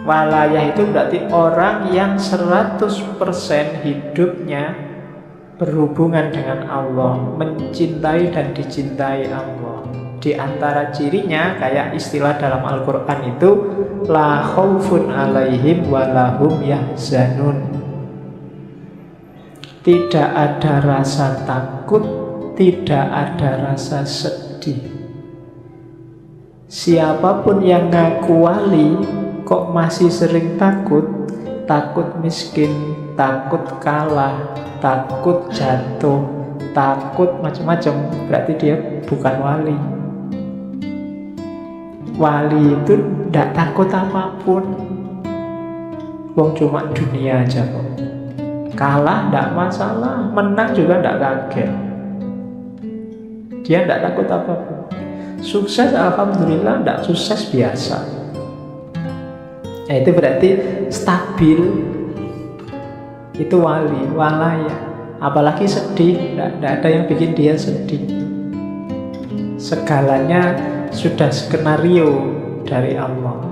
Walayah itu berarti orang yang 100% hidupnya berhubungan dengan Allah, mencintai dan dicintai Allah. Di antara cirinya, kayak istilah dalam Al-Quran itu, la khaufun alaihim walahum yahzanun. Tidak ada rasa takut, tidak ada rasa sedih. Siapapun yang ngaku wali kok masih sering takut, takut miskin, takut kalah, takut jatuh, takut macam-macam, berarti dia bukan wali. Wali itu tidak takut apapun. Wong cuma dunia aja kok. Kalah tidak masalah, menang juga tidak kaget. Dia tidak takut apapun. Sukses alhamdulillah, tidak sukses biasa. Nah, itu berarti stabil. Itu wali, walaya. Apalagi sedih, tidak ada yang bikin dia sedih. Segalanya sudah skenario dari Allah.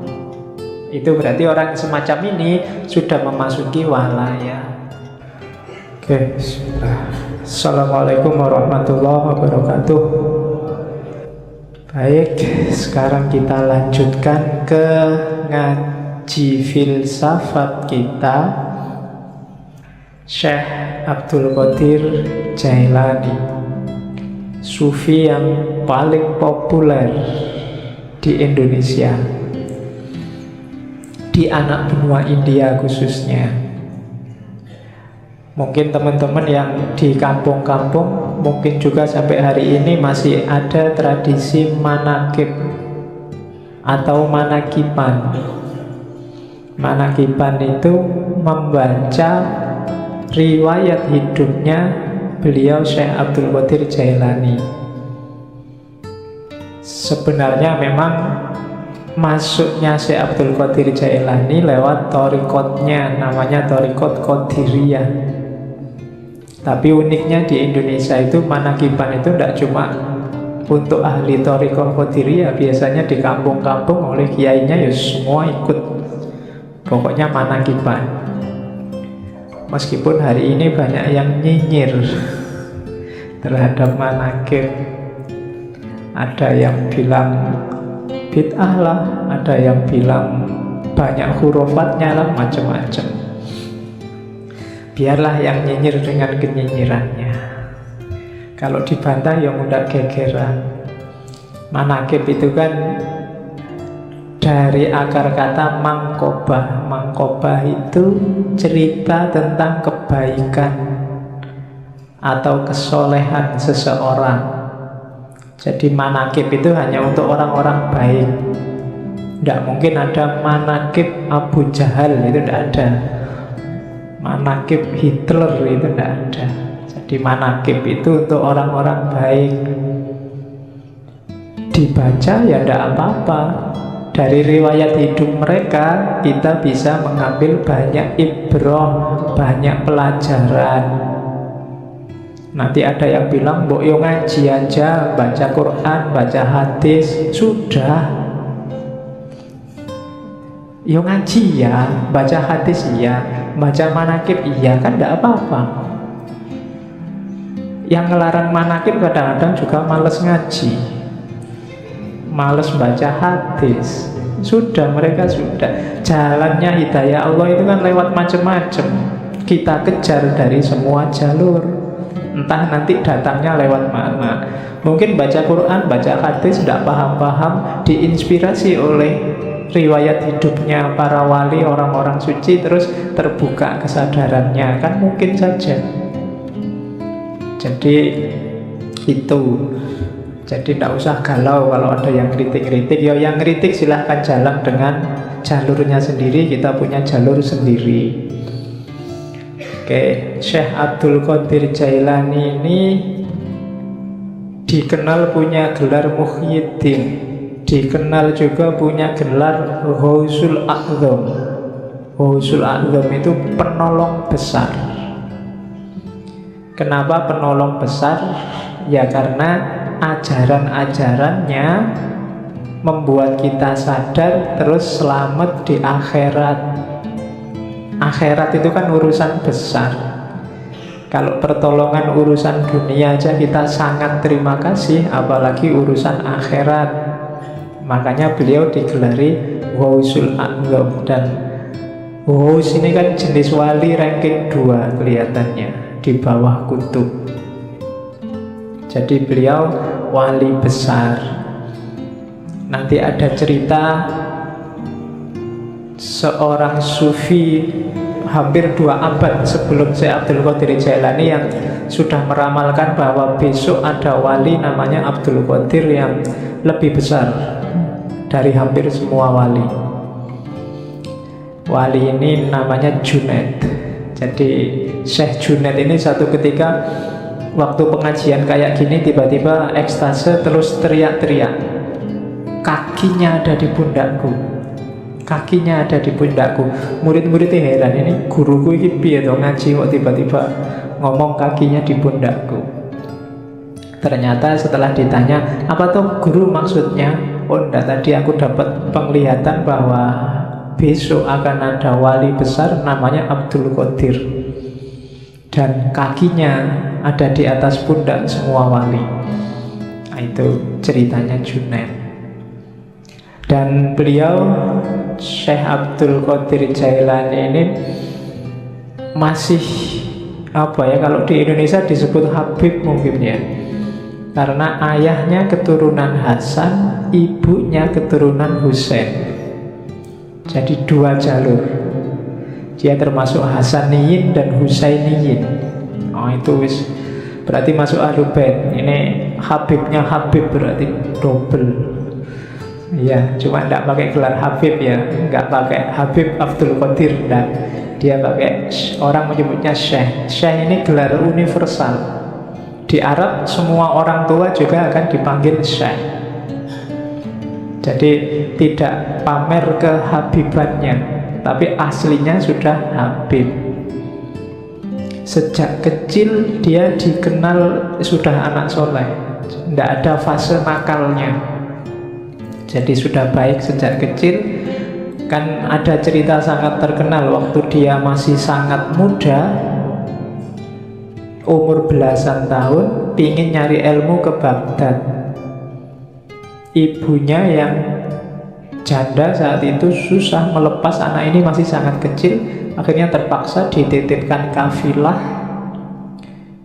Itu berarti orang semacam ini sudah memasuki walaya. Oke, Assalamualaikum warahmatullahi wabarakatuh. Baik, sekarang kita lanjutkan ke ngaji filsafat kita, Syekh Abdul Qadir Jailani, sufi yang paling populer di Indonesia, di anak benua India khususnya. Mungkin teman-teman yang di kampung-kampung mungkin juga sampai hari ini masih ada tradisi manakib atau manakiban. Manakiban itu membaca riwayat hidupnya beliau Syekh Abdul Qadir Jailani. Sebenarnya memang masuknya Syekh Abdul Qadir Jailani lewat thariqatnya, namanya thariqat Qadiriyah. Tapi uniknya di Indonesia itu manakiban itu tidak cuma untuk ahli thariqat Qadiriyah, biasanya di kampung-kampung oleh kiainya ya semua ikut. Pokoknya manakiban. Meskipun hari ini banyak yang nyinyir terhadap manakib. Ada yang bilang bid'ah lah, ada yang bilang banyak hurufatnya lah, macam-macam. Biarlah yang nyinyir dengan kenyinyirannya. Kalau dibantah ya mudah gegeran. Manakib itu kan dari akar kata mangkobah. Mangkobah itu cerita tentang kebaikan atau kesolehan seseorang. Jadi manakib itu hanya untuk orang-orang baik. Tidak mungkin ada manakib Abu Jahal, itu tidak ada. Manakib Hitler itu tidak ada. Jadi manakib itu untuk orang-orang baik. Dibaca ya tidak apa-apa. Dari riwayat hidup mereka kita bisa mengambil banyak ibrah, banyak pelajaran. Nanti ada yang bilang, mbok yo ngaji aja, baca Quran, baca hadis, sudah. Yo ngaji ya, baca hadis ya, baca manakib iya, kan tidak apa-apa. Yang ngelarang manakib kadang-kadang juga males ngaji, males baca hadis. Sudah, mereka sudah. Jalannya hidayah Allah itu kan lewat macam-macam. Kita kejar dari semua jalur. Entah nanti datangnya lewat mana. Mungkin baca Quran, baca hadis tidak paham-paham, diinspirasi oleh riwayat hidupnya para wali, orang-orang suci, terus terbuka kesadarannya, kan mungkin saja. Jadi itu. Jadi tidak usah galau kalau ada yang kritik-kritik. Ya yang kritik silahkan jalan dengan jalurnya sendiri, kita punya jalur sendiri. Oke, Syekh Abdul Qadir Jailani ini dikenal punya gelar Muhyiddin. Dikenal juga punya gelar Ghausul A'zam. Ghausul A'zam itu penolong besar. Kenapa penolong besar? Ya karena ajaran-ajarannya membuat kita sadar terus selamat di akhirat. Akhirat itu kan urusan besar. Kalau pertolongan urusan dunia aja kita sangat terima kasih, apalagi urusan akhirat. Makanya beliau digelari Ghausul A'zam. Dan Ghaus ini kan jenis wali ranking 2 kelihatannya, di bawah kutub. Jadi beliau wali besar. Nanti ada cerita seorang sufi hampir 2 abad sebelum Syekh Abdul Qadir Jailani yang sudah meramalkan bahwa besok ada wali namanya Abdul Qadir yang lebih besar dari hampir semua wali. Wali ini namanya Junaid. Jadi Syekh Junaid ini satu ketika waktu pengajian kayak gini tiba-tiba ekstase terus teriak-teriak, kakinya ada di pundakku, kakinya ada di pundakku. Murid-muridnya heran, ini guruku ini piye to ngaji kok tiba-tiba ngomong kakinya di pundakku. Ternyata setelah ditanya, apa tuh guru maksudnya? Oh enggak, tadi aku dapat penglihatan bahwa besok akan ada wali besar namanya Abdul Qadir, dan kakinya ada di atas pundak semua wali. Nah, itu ceritanya Junaid. Dan beliau Syekh Abdul Qadir Jailani ini masih apa ya, kalau di Indonesia disebut Habib mungkin ya, karena ayahnya keturunan Hasan, ibunya keturunan Husain. Jadi 2 jalur. Dia termasuk Hasaniyin dan Husainiyin. Oh itu wis berarti masuk Ahlul Bait. Ini Habibnya Habib berarti double. Ya, cuma tidak pakai gelar Habib ya, nggak pakai Habib Abdul Qadir, dan dia pakai, orang menyebutnya Syekh. Syekh ini gelar universal. Di Arab semua orang tua juga akan dipanggil Syekh. Jadi tidak pamer kehabibannya, tapi aslinya sudah Habib. Sejak kecil dia dikenal sudah anak soleh, tidak ada fase nakalnya. Jadi sudah baik sejak kecil. Kan ada cerita sangat terkenal waktu dia masih sangat muda, umur belasan tahun, pingin nyari ilmu ke Baghdad. Ibunya yang janda saat itu susah melepas anak ini, masih sangat kecil. Akhirnya terpaksa dititipkan kafilah,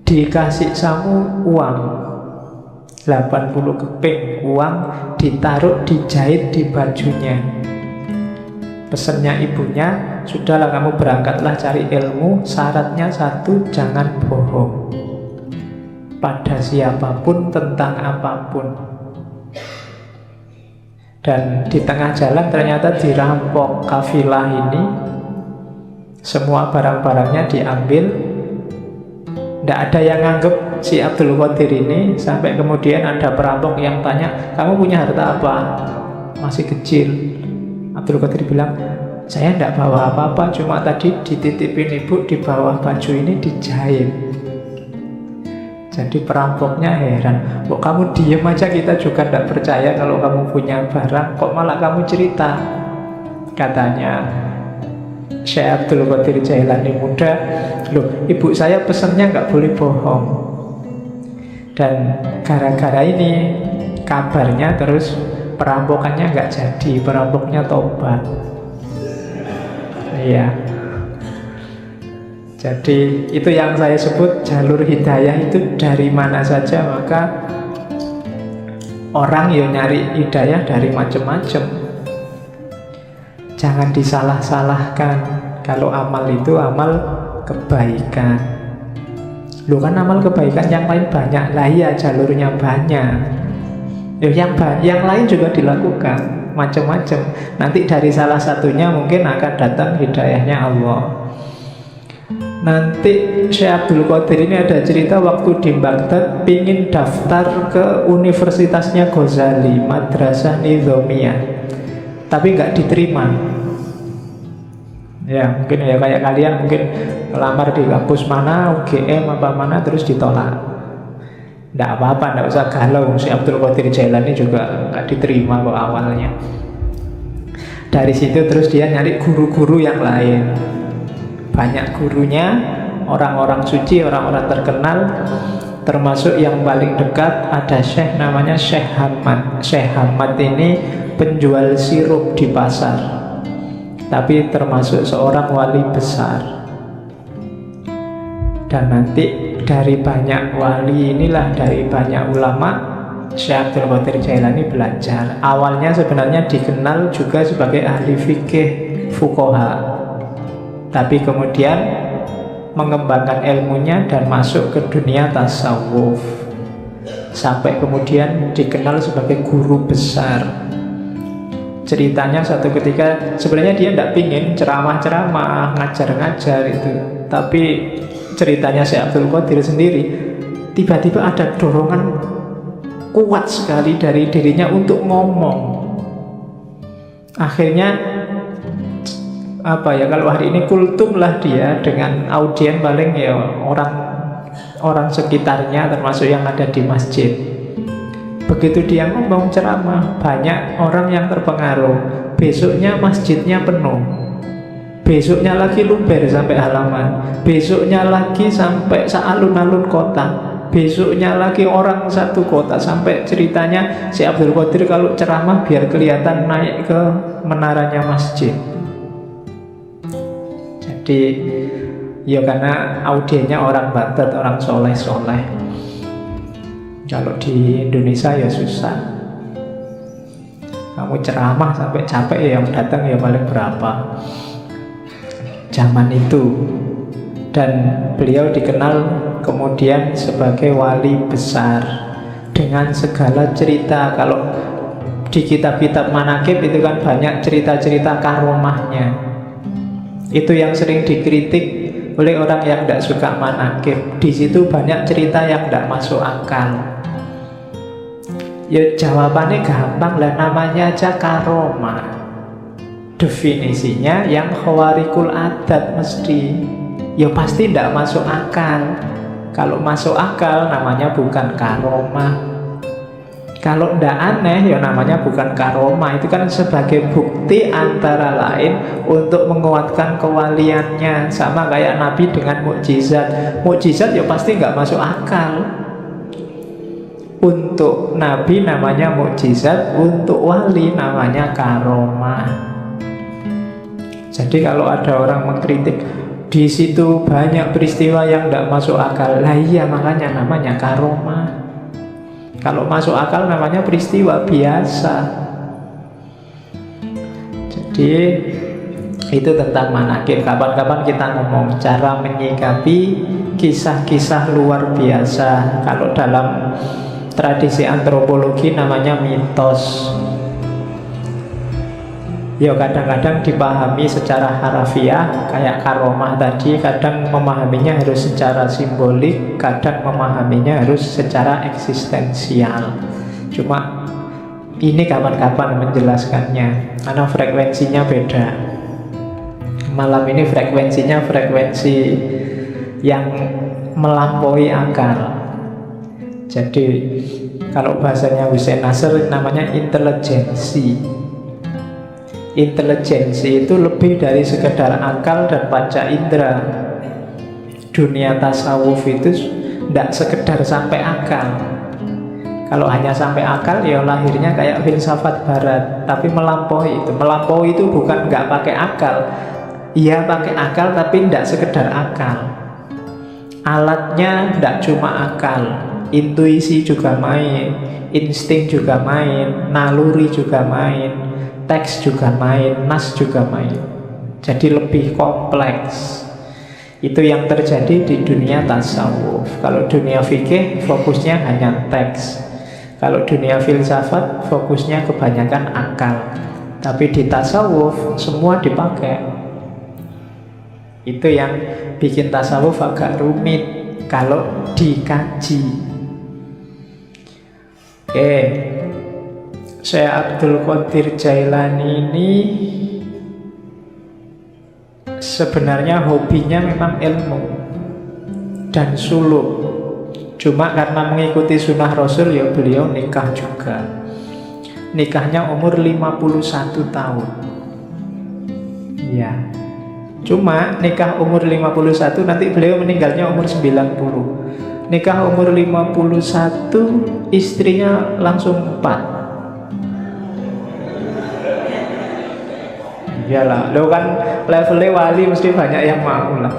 dikasih samu uang 80 keping uang, ditaruh dijahit di bajunya. Pesannya ibunya, sudahlah kamu berangkatlah cari ilmu, syaratnya satu, jangan bohong pada siapapun tentang apapun. Dan di tengah jalan ternyata dirampok kafilah ini, semua barang-barangnya diambil. Tidak ada yang nganggep si Abdul Qadir ini, sampai kemudian ada perampok yang tanya, kamu punya harta apa? Masih kecil. Abdul Qadir bilang, saya tidak bawa apa-apa, cuma tadi dititipin ibu, di bawah baju ini dijahit. Jadi perampoknya heran, kok kamu diem aja, kita juga tidak percaya kalau kamu punya barang, kok malah kamu cerita. Katanya Syekh Abdul Qadir Jailani muda, loh ibu saya pesennya nggak boleh bohong. Dan gara-gara ini kabarnya terus perampokannya nggak jadi, perampoknya tobat. Iya. Jadi itu yang saya sebut jalur hidayah itu dari mana saja. Maka orang ya nyari hidayah dari macam-macam. Jangan disalah-salahkan. Kalau amal itu amal kebaikan. Loh kan amal kebaikan yang lain banyak. Lah iya jalurnya banyak. Yang lain juga dilakukan macam-macam. Nanti dari salah satunya mungkin akan datang hidayahnya Allah. Nanti Syekh Abdul Qadir ini ada cerita waktu di Baghdad pingin daftar ke universitasnya Ghazali, Madrasah Nizamiyah, tapi nggak diterima. Ya mungkin ya kayak kalian mungkin melamar di kampus mana, UGM apa mana, terus ditolak. Nggak apa-apa, nggak usah galau. Si Abdul Qadir Jailani juga nggak diterima kok awalnya. Dari situ terus dia nyari guru-guru yang lain. Banyak gurunya, orang-orang suci, orang-orang terkenal. Termasuk yang paling dekat ada syekh namanya Syekh Hamad. Syekh Hamad ini penjual sirup di pasar, tapi termasuk seorang wali besar. Dan nanti dari banyak wali inilah, dari banyak ulama, Syekh Abdul Qadir Jailani belajar. Awalnya sebenarnya dikenal juga sebagai ahli fikih fuqaha, tapi kemudian mengembangkan ilmunya dan masuk ke dunia tasawuf, sampai kemudian dikenal sebagai guru besar. Ceritanya satu ketika sebenarnya dia tidak pingin ceramah-ceramah, ngajar-ngajar itu, tapi ceritanya Syekh Abdul Qadir sendiri, tiba-tiba ada dorongan kuat sekali dari dirinya untuk ngomong. Akhirnya kalau hari ini kultum lah dia, dengan audien paling ya orang sekitarnya, termasuk yang ada di masjid. Begitu dia ngomong ceramah, banyak orang yang terpengaruh. Besoknya masjidnya penuh, besoknya lagi luber sampai halaman, besoknya lagi sampai sealun-alun kota, besoknya lagi orang satu kota. Sampai ceritanya si Abdul Qadir kalau ceramah biar kelihatan naik ke menaranya masjid. Jadi ya karena audiennya orang Batak, orang soleh-soleh. Kalau di Indonesia ya susah. Kamu ceramah sampai capek ya, yang datang ya paling berapa zaman itu. Dan beliau dikenal kemudian sebagai wali besar dengan segala cerita. Kalau di kitab-kitab manaqib itu kan banyak cerita-cerita karomahnya. Itu yang sering dikritik oleh orang yang tidak suka manaqib. Di situ banyak cerita yang tidak masuk akal. Ya jawabannya gampang lah, namanya aja karomah. Definisinya yang khawarikul adat mesti. Ya pasti tidak masuk akal. Kalau masuk akal namanya bukan karomah. Kalau ndak aneh ya namanya bukan karomah. Itu kan sebagai bukti antara lain untuk menguatkan kewaliannya. Sama kayak Nabi dengan mukjizat. Mukjizat ya pasti nggak masuk akal. Untuk Nabi namanya mukjizat, untuk wali namanya karomah. Jadi kalau ada orang mengkritik, di situ banyak peristiwa yang ndak masuk akal, lah iya makanya namanya karomah. Kalau masuk akal namanya peristiwa biasa. Jadi itu tentang manaqib. Kapan-kapan kita ngomong cara menyikapi kisah-kisah luar biasa. Kalau dalam tradisi antropologi namanya mitos. Ya kadang-kadang dipahami secara harafiah kayak karomah tadi, kadang memahaminya harus secara simbolik, kadang memahaminya harus secara eksistensial. Cuma ini kapan-kapan menjelaskannya karena frekuensinya beda. Malam ini frekuensinya frekuensi yang melampaui akal. Jadi kalau bahasanya Hussein Nasr namanya intelijensi. Intelijensi itu lebih dari sekedar akal dan panca indera. Dunia tasawuf itu tidak sekedar sampai akal. Kalau hanya sampai akal ya lahirnya kayak filsafat barat. Tapi melampaui itu. Melampaui itu bukan nggak pakai akal. Iya pakai akal tapi tidak sekedar akal. Alatnya tidak cuma akal, intuisi juga main, insting juga main, naluri juga main, teks juga main, nas juga main. Jadi lebih kompleks. Itu yang terjadi di dunia tasawuf. Kalau dunia fikih fokusnya hanya teks. Kalau dunia filsafat fokusnya kebanyakan akal. Tapi di tasawuf semua dipakai. Itu yang bikin tasawuf agak rumit kalau dikaji. Oke. Syekh Abdul Qadir Jailani ini sebenarnya hobinya memang ilmu dan suluk. Cuma karena mengikuti sunnah Rasul ya beliau nikah juga. Nikahnya umur 51 tahun. Ya. Cuma nikah umur 51, nanti beliau meninggalnya umur 90. Nikah umur 51, istrinya langsung 4. Iyalah, lo kan levelnya wali mesti banyak yang mau lah.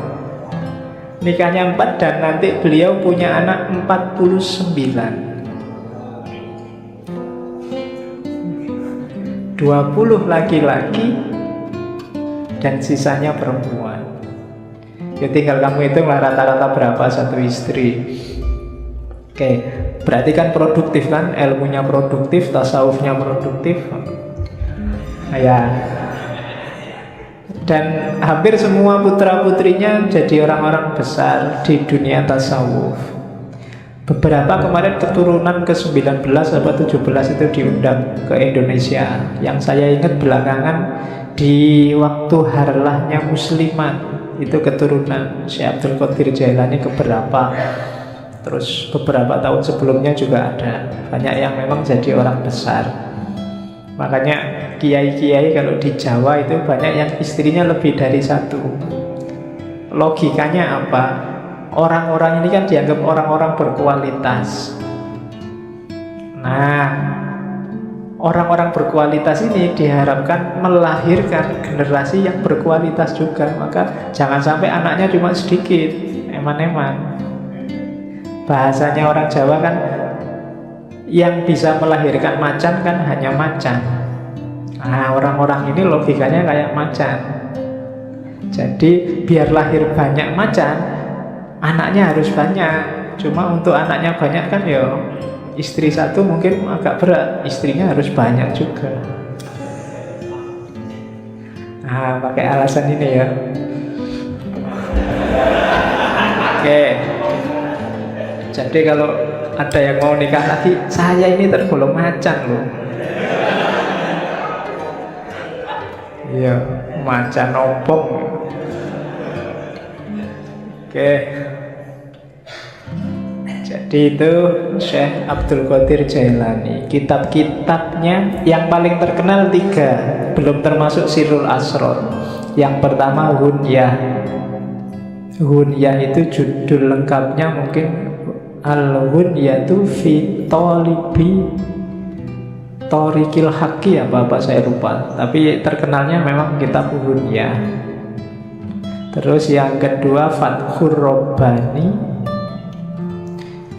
Nikahnya 4 dan nanti beliau punya anak 49. 20 laki-laki dan sisanya perempuan. Ya tinggal kamu hitunglah rata-rata berapa satu istri. Oke, berarti kan produktif kan, ilmunya produktif, tasawufnya produktif. Ya. Dan hampir semua putra-putrinya jadi orang-orang besar di dunia tasawuf. Beberapa kemarin keturunan ke-19 atau 17 itu diundang ke Indonesia. Yang saya ingat belakangan di waktu harlahnya Muslimat, itu keturunan Syekh Abdul Qadir Jailani keberapa. Terus beberapa tahun sebelumnya juga ada. Banyak yang memang jadi orang besar. Makanya kiai-kiai kalau di Jawa itu banyak yang istrinya lebih dari satu. Logikanya apa? Orang-orang ini kan dianggap orang-orang berkualitas. Nah, orang-orang berkualitas ini diharapkan melahirkan generasi yang berkualitas juga. Maka jangan sampai anaknya cuma sedikit, eman-eman. Bahasanya orang Jawa kan, yang bisa melahirkan macan kan hanya macan. Nah, orang-orang ini logikanya kayak macan. Jadi biar lahir banyak macan, anaknya harus banyak. Cuma untuk anaknya banyak kan ya istri satu mungkin agak berat, istrinya harus banyak juga. Nah, pakai alasan ini ya. Oke. Jadi kalau ada yang mau nikah lagi, saya ini tergolong macan loh. Iya, macan ompong. Oke. Jadi itu Syekh Abdul Qadir Jailani. Kitab-kitabnya yang paling terkenal 3, belum termasuk Sirrul Asrar. Yang pertama Ghunyah. Ghunyah itu judul lengkapnya mungkin Al-Ghunyatu fi Talibi Thoriqil Haqqi, apa saya lupa. Tapi terkenalnya memang kitab Ghunyah. Terus yang kedua Fathur Rabbani.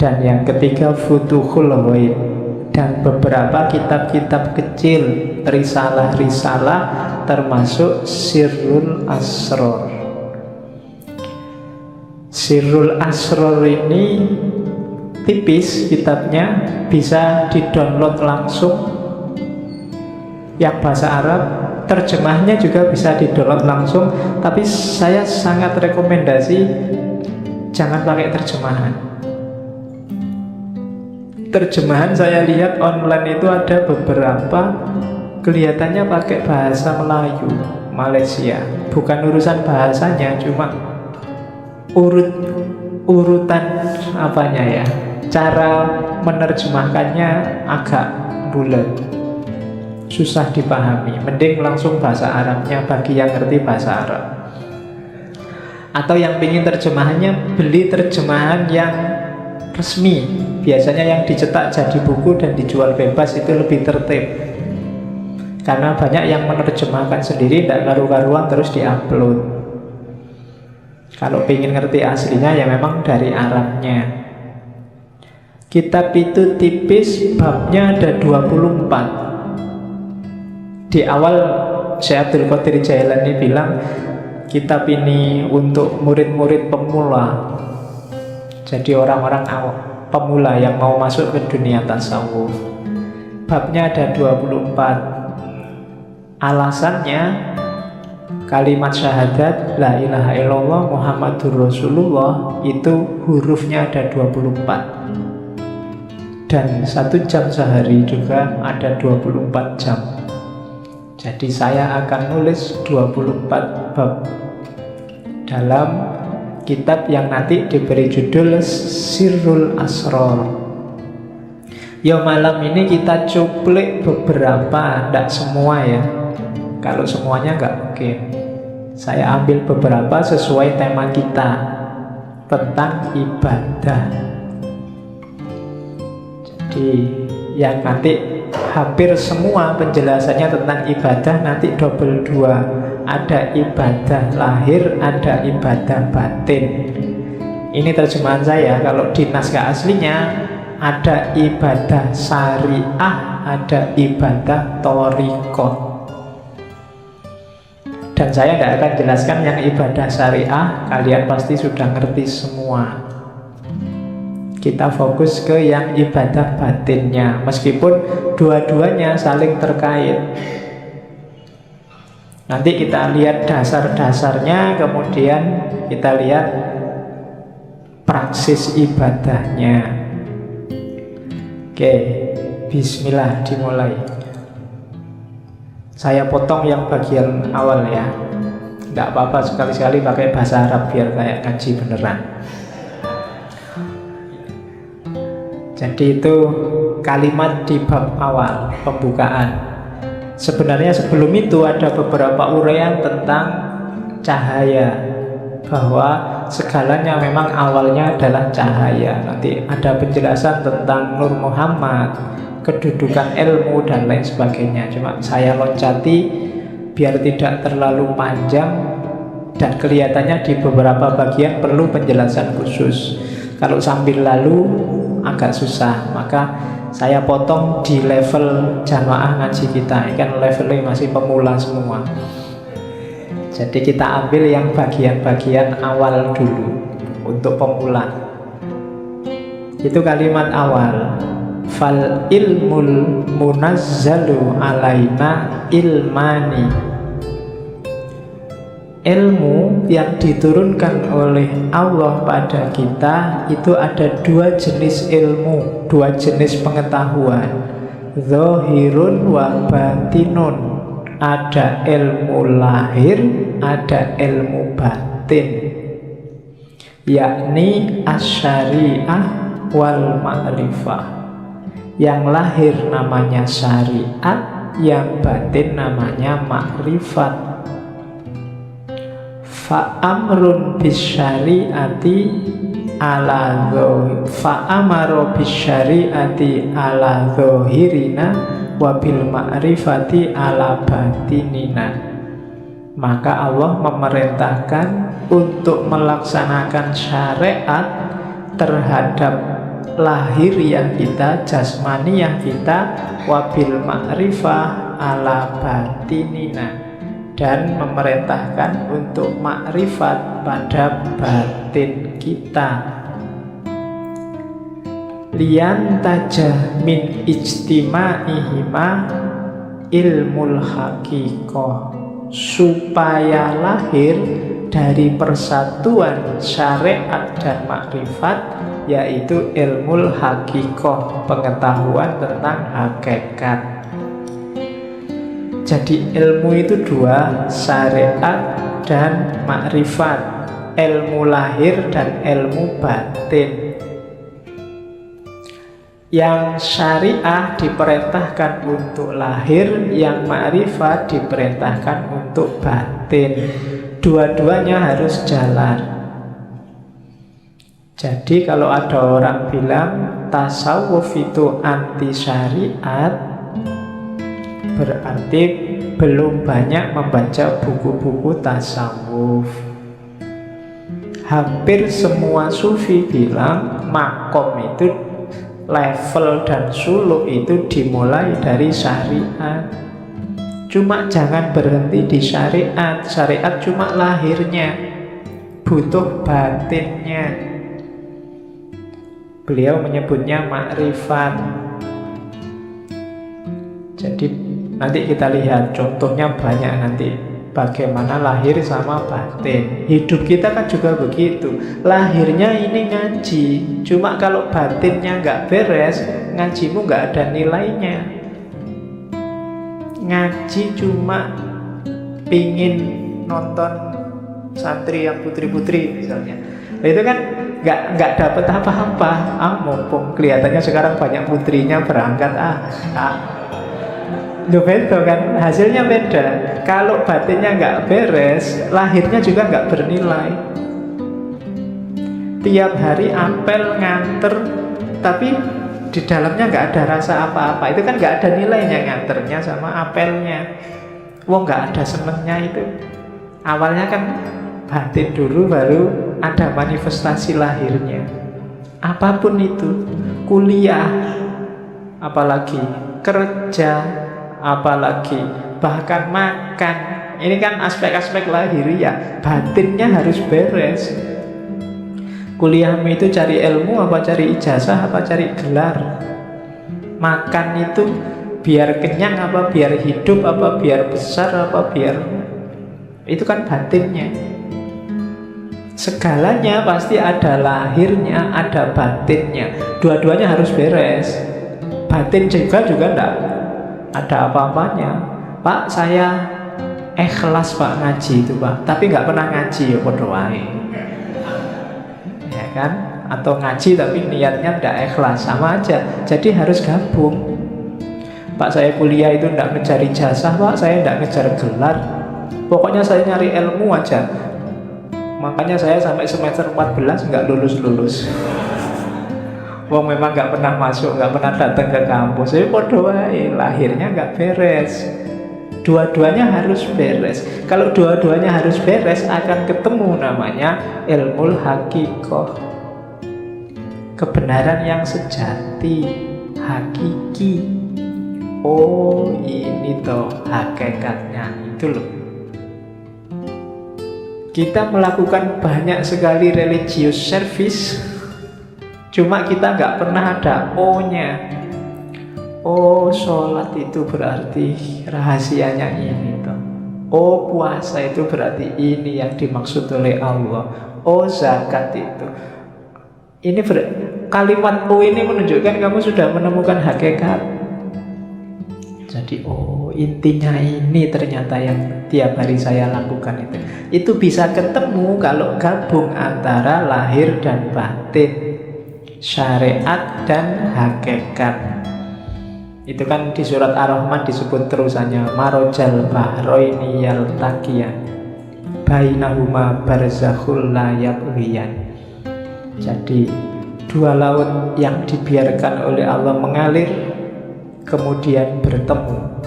Dan yang ketiga Futuhul Ghaib. Dan beberapa kitab-kitab kecil, risalah-risalah, termasuk Sirrul Asrar. Sirrul Asrar ini tipis kitabnya, bisa di-download langsung. Yang bahasa Arab, terjemahnya juga bisa di-download langsung. Tapi saya sangat rekomendasi jangan pakai terjemahan. Terjemahan saya lihat online itu ada beberapa kelihatannya pakai bahasa Melayu Malaysia. Bukan urusan bahasanya, cuma urutan apanya ya, cara menerjemahkannya agak bulat, susah dipahami. Mending langsung bahasa Arabnya bagi yang ngerti bahasa Arab. Atau yang ingin terjemahannya, beli terjemahan yang resmi. Biasanya yang dicetak jadi buku dan dijual bebas, itu lebih tertib. Karena banyak yang menerjemahkan sendiri, tidak karu-karuan terus diupload. Kalau ingin ngerti aslinya ya memang dari Arabnya. Kitab itu tipis, babnya ada 24. Di awal Syekh Abdul Qadir Jailani bilang kitab ini untuk murid-murid pemula. Jadi orang-orang pemula yang mau masuk ke dunia tasawuf. Babnya ada 24. Alasannya kalimat syahadat La ilaha illallah Muhammadur Rasulullah itu hurufnya ada 24. Dan 1 jam sehari juga ada 24 jam. Jadi saya akan nulis 24 bab dalam kitab yang nanti diberi judul Sirrul Asrar. Ya malam ini kita cuplik beberapa, tidak semua ya. Kalau semuanya nggak mungkin. Saya ambil beberapa sesuai tema kita tentang ibadah. Jadi yang nanti hampir semua penjelasannya tentang ibadah nanti double dua. Ada ibadah lahir, ada ibadah batin. Ini terjemahan saya. Kalau di naskah aslinya ada ibadah syariah, ada ibadah thariqah. Dan saya tidak akan jelaskan yang ibadah syariah, kalian pasti sudah ngerti semua. Kita fokus ke yang ibadah batinnya, meskipun dua-duanya saling terkait. Nanti kita lihat dasar-dasarnya, kemudian kita lihat praksis ibadahnya. Oke, bismillah, dimulai. Saya potong yang bagian awal ya. Tidak apa-apa, sekali-sekali pakai bahasa Arab biar kayak ngaji beneran. Jadi itu kalimat di bab awal, pembukaan. Sebenarnya sebelum itu ada beberapa uraian tentang cahaya, bahwa segalanya memang awalnya adalah cahaya. Nanti ada penjelasan tentang Nur Muhammad, kedudukan ilmu dan lain sebagainya. Cuma saya loncati biar tidak terlalu panjang dan kelihatannya di beberapa bagian perlu penjelasan khusus. Kalau sambil lalu agak susah, maka saya potong di level jamaah ngaji kita. Ini kan levelnya masih pemula semua. Jadi kita ambil yang bagian-bagian awal dulu untuk pemula. Itu kalimat awal. Fal ilmul munazzalu alaina ilmani. Ilmu yang diturunkan oleh Allah pada kita itu ada dua jenis ilmu, dua jenis pengetahuan, zahirun wa batinun. Ada ilmu lahir, ada ilmu batin, yakni asyariah wal ma'rifah. Yang lahir namanya syariat, yang batin namanya makrifat. Fa'amrun bisyari'ati ala fa'amaro bisyari'ati ala zahirina wa bil ma'rifati ala batinina. Maka Allah memerintahkan untuk melaksanakan syariat terhadap lahiriah kita, jasmaniah kita, wabil ma'rifah ala batinina, dan memerintahkan untuk makrifat pada batin kita. Lian tajah min ijtima'ihima ilmul haqiqah, supaya lahir dari persatuan syariat dan makrifat, yaitu ilmul haqiqah, pengetahuan tentang hakikat. Jadi ilmu itu dua, syariat dan makrifat, ilmu lahir dan ilmu batin. Yang syariah diperintahkan untuk lahir, yang makrifat diperintahkan untuk batin. Dua-duanya harus jalan. Jadi kalau ada orang bilang tasawuf itu anti syariat, berarti belum banyak membaca buku-buku tasawuf. Hampir semua sufi bilang makom itu, level dan suluk itu dimulai dari syariat. Cuma jangan berhenti di syariat. Syariat cuma lahirnya, butuh batinnya. Beliau menyebutnya makrifat. Jadi nanti kita lihat contohnya banyak nanti, bagaimana lahir sama batin. Hidup kita kan juga begitu. Lahirnya ini ngaji, cuma kalau batinnya nggak beres, ngajimu nggak ada nilainya. Ngaji cuma pingin nonton santri yang putri-putri misalnya, Itu kan nggak dapat apa-apa. Mumpung kelihatannya sekarang banyak putrinya berangkat. Loh, beda kan, hasilnya beda. Kalau batinnya nggak beres, lahirnya juga nggak bernilai. Tiap hari apel nganter, tapi di dalamnya nggak ada rasa apa-apa. Itu kan nggak ada nilainya nganternya sama apelnya. Wong nggak ada senengnya itu. Awalnya kan batin dulu, baru ada manifestasi lahirnya. Apapun itu, kuliah, apalagi kerja, apalagi bahkan makan. Ini kan aspek-aspek lahiriah. Batinnya harus beres. Kuliahmu itu cari ilmu apa cari ijazah apa cari gelar? Makan itu biar kenyang apa biar hidup apa biar besar apa biar... Itu kan batinnya. Segalanya pasti ada lahirnya, ada batinnya. Dua-duanya harus beres. Batin juga enggak ada apa-apanya. Pak, saya ikhlas Pak ngaji itu Pak, tapi nggak pernah ngaji ya podo wae. Ya kan? Atau ngaji tapi niatnya tidak ikhlas, sama aja. Jadi harus gabung. Pak, saya kuliah itu tidak ngejar ijazah Pak, saya tidak ngejar gelar. Pokoknya saya nyari ilmu aja. Makanya saya sampai semester 14 nggak lulus-lulus. Wong memang nggak pernah masuk, nggak pernah datang ke kampus. Jadi podo wae, lahirnya nggak beres. Dua-duanya harus beres. Kalau dua-duanya harus beres, akan ketemu namanya ilmul hakikoh, kebenaran yang sejati, hakiki. Oh, ini toh hakikatnya, itu loh. Kita melakukan banyak sekali religious service, cuma kita nggak pernah ada O-nya. Oh, sholat itu berarti rahasianya ini toh. Oh, puasa itu berarti ini yang dimaksud oleh Allah. Oh, zakat itu. Ini kalimat O ini menunjukkan kamu sudah menemukan hakikat. Jadi, oh, intinya ini ternyata yang tiap hari saya lakukan itu. Itu bisa ketemu kalau gabung antara lahir dan batin, syariat dan hakikat. Itu kan di surat Ar-Rahman disebut terusannya marojal bahroini yaltaqiyan bainahuma barzakhul la yabghiyan. Jadi dua laut yang dibiarkan oleh Allah mengalir kemudian bertemu.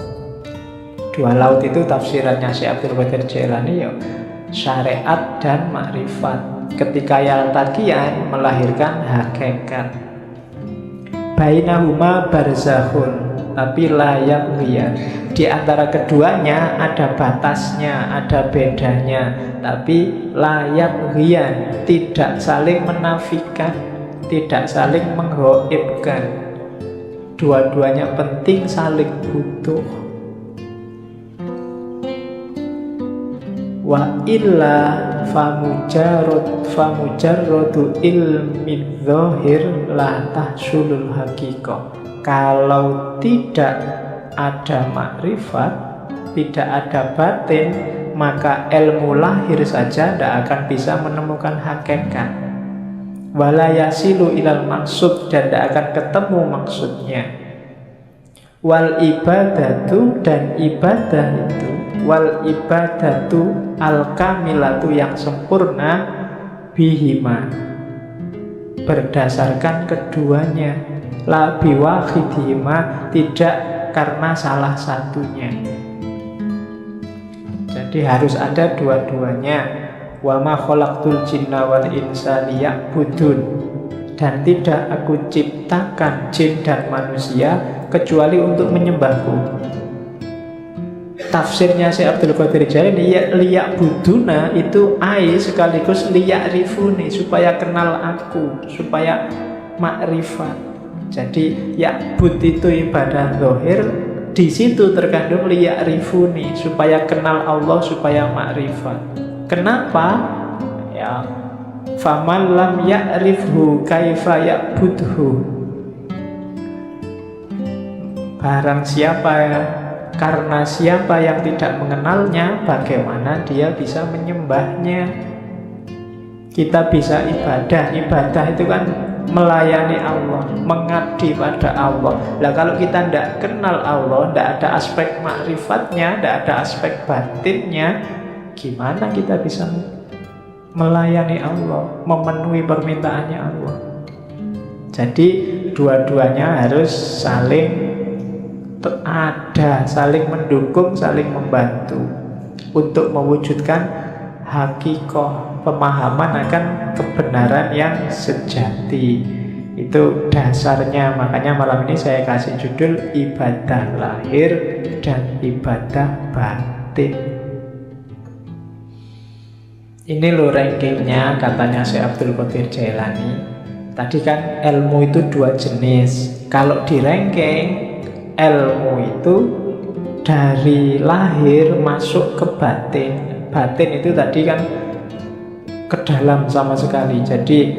Dua laut itu tafsirannya Syekh Abdul Qadir Jailani ya, syariat dan makrifat. Ketika yaltaqiyan melahirkan hakikat. Bainahuma barzakhun, tapi layak lihat di antara keduanya ada batasnya, ada bedanya, tapi layak lihat, tidak saling menafikan, tidak saling menggaibkan. Dua-duanya penting, saling butuh. Wa illa famujarradu ilmi dzahir la tahsulul haqiqah. Kalau tidak ada makrifat, tidak ada batin, maka ilmu lahir saja tidak akan bisa menemukan hakikat. Wala yasilu ilal maksud, dan tidak akan ketemu maksudnya. Wal ibadatu, dan ibadah itu, wal ibadatu al kamilatu yang sempurna, bihima berdasarkan keduanya, la biwahidihima, tidak karena salah satunya. Jadi harus ada dua-duanya. Wa ma khalaqtul jinna wal insa liya'budun, dan tidak aku ciptakan jin dan manusia kecuali untuk menyembahku. Tafsirnya Syekh Abdul Qadir Jailani, liya'buduna itu ai sekaligus liya'rifuni, supaya kenal aku, supaya makrifat. Jadi ya'bud itu ibadah zahir, di situ terkandung liya'rifuni, supaya kenal Allah, supaya makrifat. Kenapa? Ya, faman lam ya'rifhu kaifa ya'budhu. Barang siapa ya, karena siapa yang tidak mengenalnya, bagaimana dia bisa menyembahnya? Kita bisa ibadah. Ibadah itu kan melayani Allah, mengabdi pada Allah. Nah kalau kita tidak kenal Allah, tidak ada aspek makrifatnya, tidak ada aspek batinnya, gimana kita bisa melayani Allah, memenuhi permintaannya Allah? Jadi dua-duanya harus saling ada, saling mendukung, saling membantu untuk mewujudkan hakikoh, pemahaman akan kebenaran yang sejati. Itu dasarnya. Makanya malam ini saya kasih judul ibadah lahir dan ibadah batin. Ini loh rankingnya katanya Syekh Abdul Qadir Jailani. Tadi kan ilmu itu dua jenis. Kalau di ranking, ilmu itu dari lahir masuk ke batin. Batin itu tadi kan ke dalam sama sekali. Jadi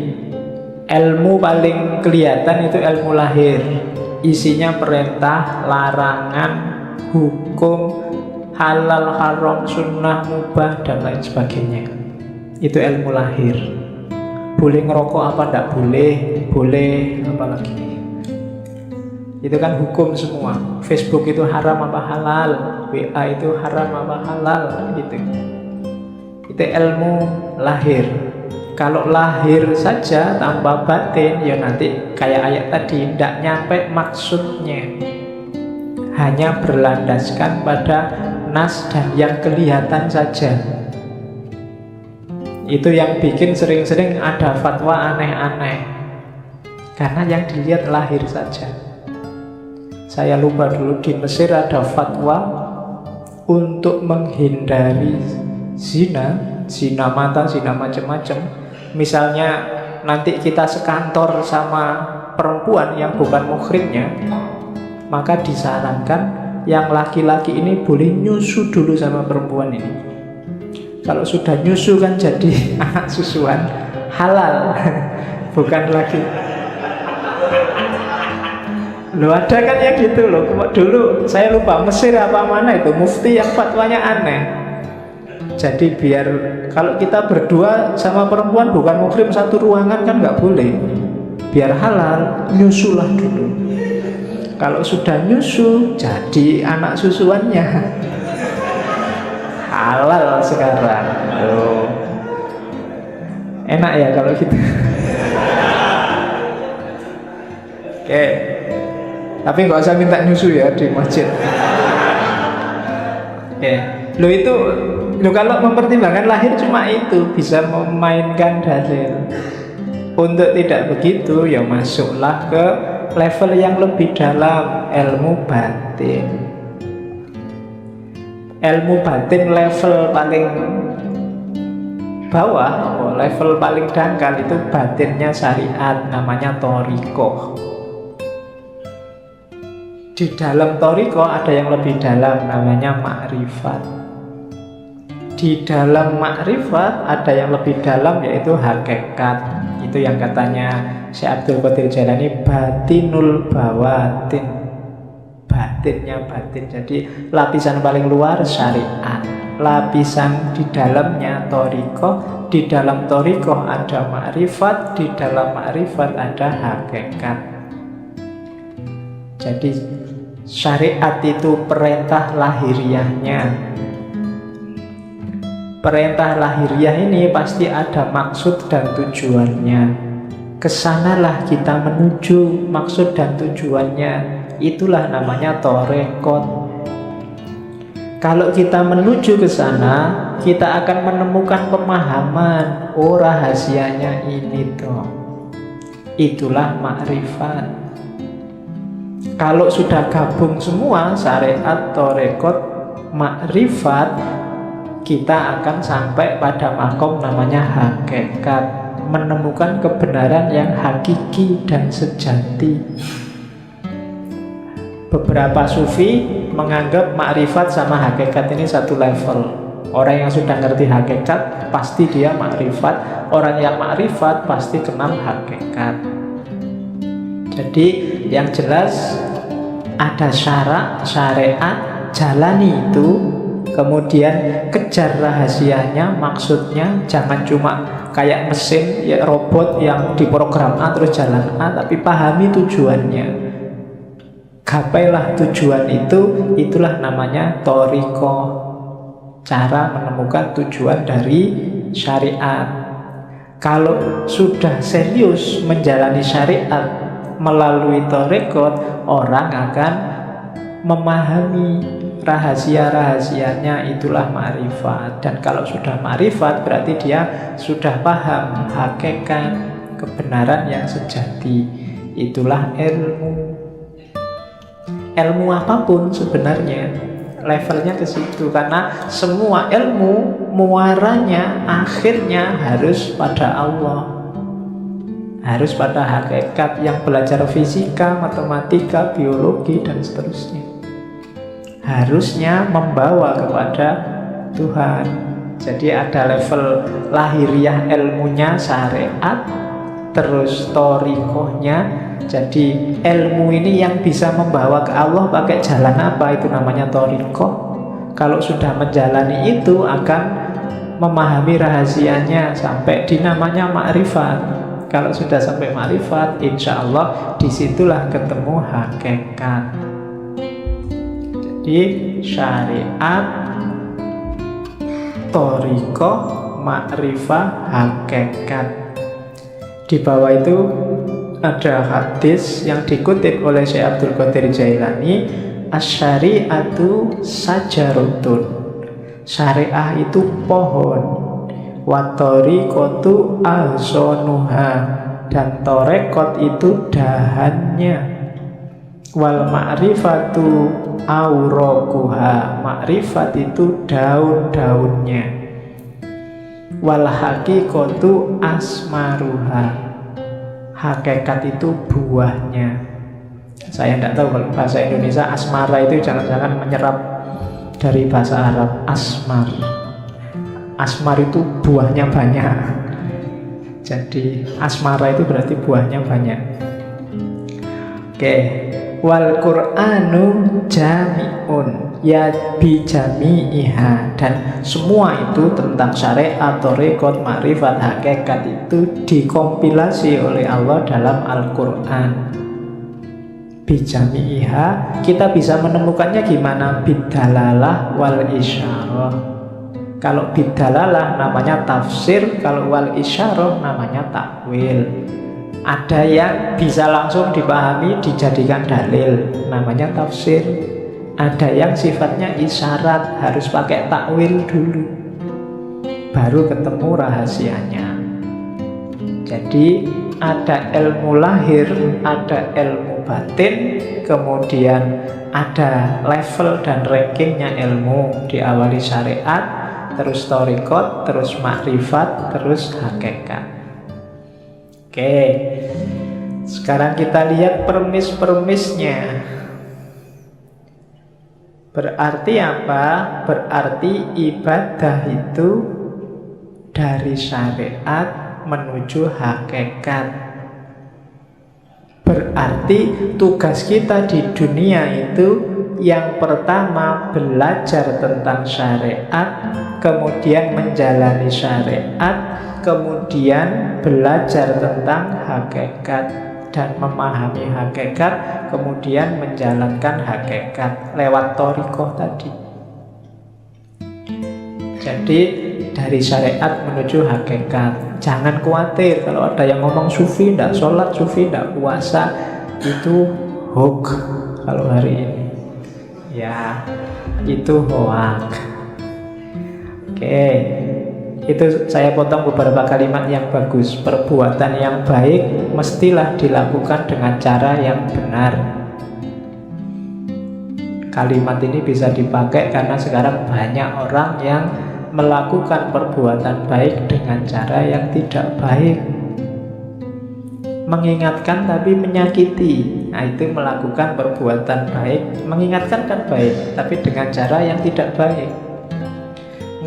ilmu paling kelihatan itu ilmu lahir. Isinya perintah, larangan, hukum, halal, haram, sunnah, mubah, dan lain sebagainya. Itu ilmu lahir. Boleh ngerokok apa tidak boleh, boleh apa lagi. Itu kan hukum semua. Facebook itu haram apa halal, WA itu haram apa halal, gitu. Itu ilmu lahir. Kalau lahir saja tanpa batin, ya nanti kayak ayat tadi, tidak nyampe maksudnya. Hanya berlandaskan pada nas dan yang kelihatan saja. Itu yang bikin sering-sering ada fatwa aneh-aneh, karena yang dilihat lahir saja. Saya lupa dulu di Mesir ada fatwa untuk menghindari zina mata, zina macam-macam. Misalnya nanti kita sekantor sama perempuan yang bukan muhrimnya, maka disarankan yang laki-laki ini boleh nyusu dulu sama perempuan ini. Kalau sudah nyusu kan jadi anak susuan, halal. Bukan lagi. Loh ada kan yang gitu loh. Dulu saya lupa Mesir apa mana itu, mufti yang fatwanya aneh. Jadi biar kalau kita berdua sama perempuan bukan muhrim satu ruangan kan nggak boleh. Biar halal, nyusulah dulu. Kalau sudah nyusu, jadi anak susuannya. Halal sekarang. Loh. Enak ya kalau gitu. Oke. Tapi nggak usah minta nyusu ya di masjid. Oke. Lo kalau mempertimbangkan lahir cuma itu bisa memainkan dalil. Untuk tidak begitu ya masuklah ke level yang lebih dalam, ilmu batin. Ilmu batin level paling bawah, level paling dangkal itu batinnya syariat, namanya thariqah. Di dalam thariqah ada yang lebih dalam, namanya makrifat. Di dalam makrifat ada yang lebih dalam, yaitu hakikat. Itu yang katanya Syekh Abdul Qadir Jailani, batinul bawatin. Batinnya batin. Jadi lapisan paling luar syariat, lapisan di dalamnya thariqah. Di dalam thariqah ada makrifat, di dalam makrifat ada hakikat. Jadi syariat itu perintah lahiriahnya. Perintah lahiriah ini pasti ada maksud dan tujuannya. Kesanalah kita menuju maksud dan tujuannya. Itulah namanya thariqah. Kalau kita menuju ke sana, kita akan menemukan pemahaman. Oh, rahasianya ini toh. Itulah makrifat. Kalau sudah gabung semua syariat, thariqah, makrifat, kita akan sampai pada makom namanya hakikat, menemukan kebenaran yang hakiki dan sejati. Beberapa sufi menganggap makrifat sama hakikat ini satu level. Orang yang sudah ngerti hakikat pasti dia makrifat, orang yang makrifat pasti kenal hakikat. Jadi yang jelas ada syarak, syariat, jalani itu, kemudian kejar rahasianya, maksudnya. Jangan cuma kayak mesin ya, robot yang diprogram A terus jalan A, tapi pahami tujuannya, gapailah tujuan itu, itulah namanya thoriqah, cara menemukan tujuan dari syariat. Kalau sudah serius menjalani syariat melalui thoriqah, orang akan memahami rahasia-rahasianya, itulah ma'rifat. Dan kalau sudah ma'rifat berarti dia sudah paham hakikat kebenaran yang sejati, itulah ilmu. Ilmu apapun sebenarnya levelnya ke situ, karena semua ilmu muaranya akhirnya harus pada Allah, harus pada hakikat. Yang belajar fisika, matematika, biologi dan seterusnya harusnya membawa kepada Tuhan. Jadi ada level lahiriah ilmunya syariat, terus thoriqahnya. Jadi ilmu ini yang bisa membawa ke Allah pakai jalan apa? Itu namanya thoriqah. Kalau sudah menjalani itu akan memahami rahasianya sampai di namanya ma'rifat. Kalau sudah sampai ma'rifat, insya Allah disitulah ketemu hakikat. Jadi syariat, thoriqah, ma'rifah, hakikat. Di bawah itu ada hadis yang dikutip oleh Syekh Abdul Qadir Jailani, asy-syari'atu sajaratun, syariah itu pohon, wa thoriqatu ahsanuha, dan thoriqat itu dahannya, wal ma'rifatu awraquha, ma'rifat itu daun-daunnya, wal haqiqatu asmaruha, hakikat itu buahnya. Saya tidak tahu kalau bahasa Indonesia asmara itu jangan-jangan menyerap dari bahasa Arab asmar. Asmar itu buahnya banyak. Jadi asmara itu berarti buahnya banyak. Oke, wal Qur'anu jami'un ya bi jami'iha, dan semua itu tentang syariat, thoriqat, ma'rifat, hakikat itu dikompilasi oleh Allah dalam Al-Qur'an. Bi jami'iha, kita bisa menemukannya gimana? Bidalalah wal isyarah. Kalau bidalalah namanya tafsir, kalau wal isyarah namanya takwil. Ada yang bisa langsung dipahami dijadikan dalil, namanya tafsir. Ada yang sifatnya isyarat, harus pakai takwil dulu, baru ketemu rahasianya. Jadi ada ilmu lahir, ada ilmu batin, kemudian ada level dan rankingnya ilmu. Diawali syariat, terus thoriqat, terus ma'rifat, terus hakikat. Oke, sekarang kita lihat permis-permisnya. Berarti apa? Berarti ibadah itu dari syariat menuju hakikat. Berarti tugas kita di dunia itu yang pertama belajar tentang syariat, kemudian menjalani syariat, kemudian belajar tentang hakikat dan memahami hakikat, kemudian menjalankan hakikat lewat thoriqah tadi. Jadi dari syariat menuju hakikat. Jangan khawatir kalau ada yang ngomong sufi tidak sholat, sufi tidak puasa, itu hoax kalau hari ini. Ya, itu hoax. Oke, itu saya potong beberapa kalimat yang bagus. Perbuatan yang baik mestilah dilakukan dengan cara yang benar. Kalimat ini bisa dipakai karena sekarang banyak orang yang melakukan perbuatan baik dengan cara yang tidak baik. Mengingatkan tapi menyakiti, nah itu melakukan perbuatan baik. Mengingatkan kan baik, tapi dengan cara yang tidak baik.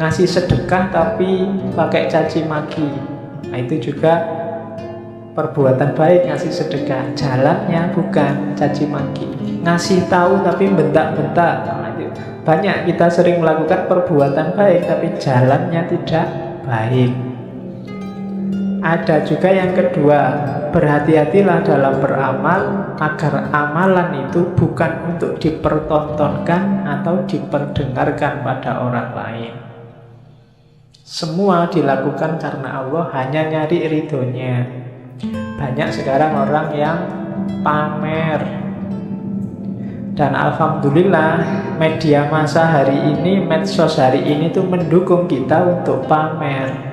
Ngasih sedekah tapi pakai caci maki, nah itu juga perbuatan baik. Ngasih sedekah, jalannya bukan caci maki. Ngasih tahu tapi bentak-bentak, nah itu banyak. Kita sering melakukan perbuatan baik tapi jalannya tidak baik. Ada juga yang kedua, berhati-hatilah dalam beramal agar amalan itu bukan untuk dipertontonkan atau diperdengarkan pada orang lain. Semua dilakukan karena Allah, hanya nyari ridhonya. Banyak sekarang orang yang pamer. Dan alhamdulillah media massa hari ini, medsos hari ini tuh mendukung kita untuk pamer.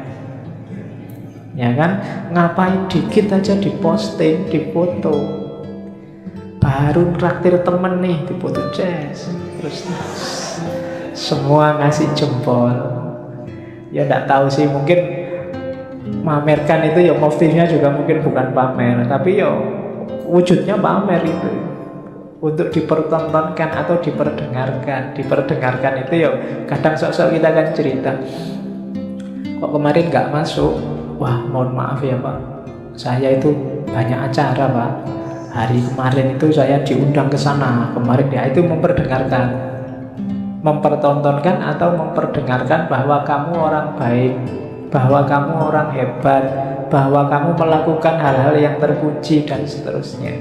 Ya kan? Ngapain dikit aja diposting, dipoto. Baru traktir temen nih, dipoto jazz. Terus semua ngasih jempol. Ya enggak tahu sih, mungkin mamerkan itu ya motifnya juga mungkin bukan pamer, tapi ya wujudnya pamer itu. Untuk dipertontonkan atau diperdengarkan. Diperdengarkan itu ya kadang sok-sok kita kan cerita, kok kemarin nggak masuk. Wah, mohon maaf ya Pak, saya itu banyak acara Pak. Hari kemarin itu saya diundang ke sana. Kemarin ya, itu memperdengarkan. Mempertontonkan atau memperdengarkan bahwa kamu orang baik, bahwa kamu orang hebat, bahwa kamu melakukan hal-hal yang terpuji dan seterusnya.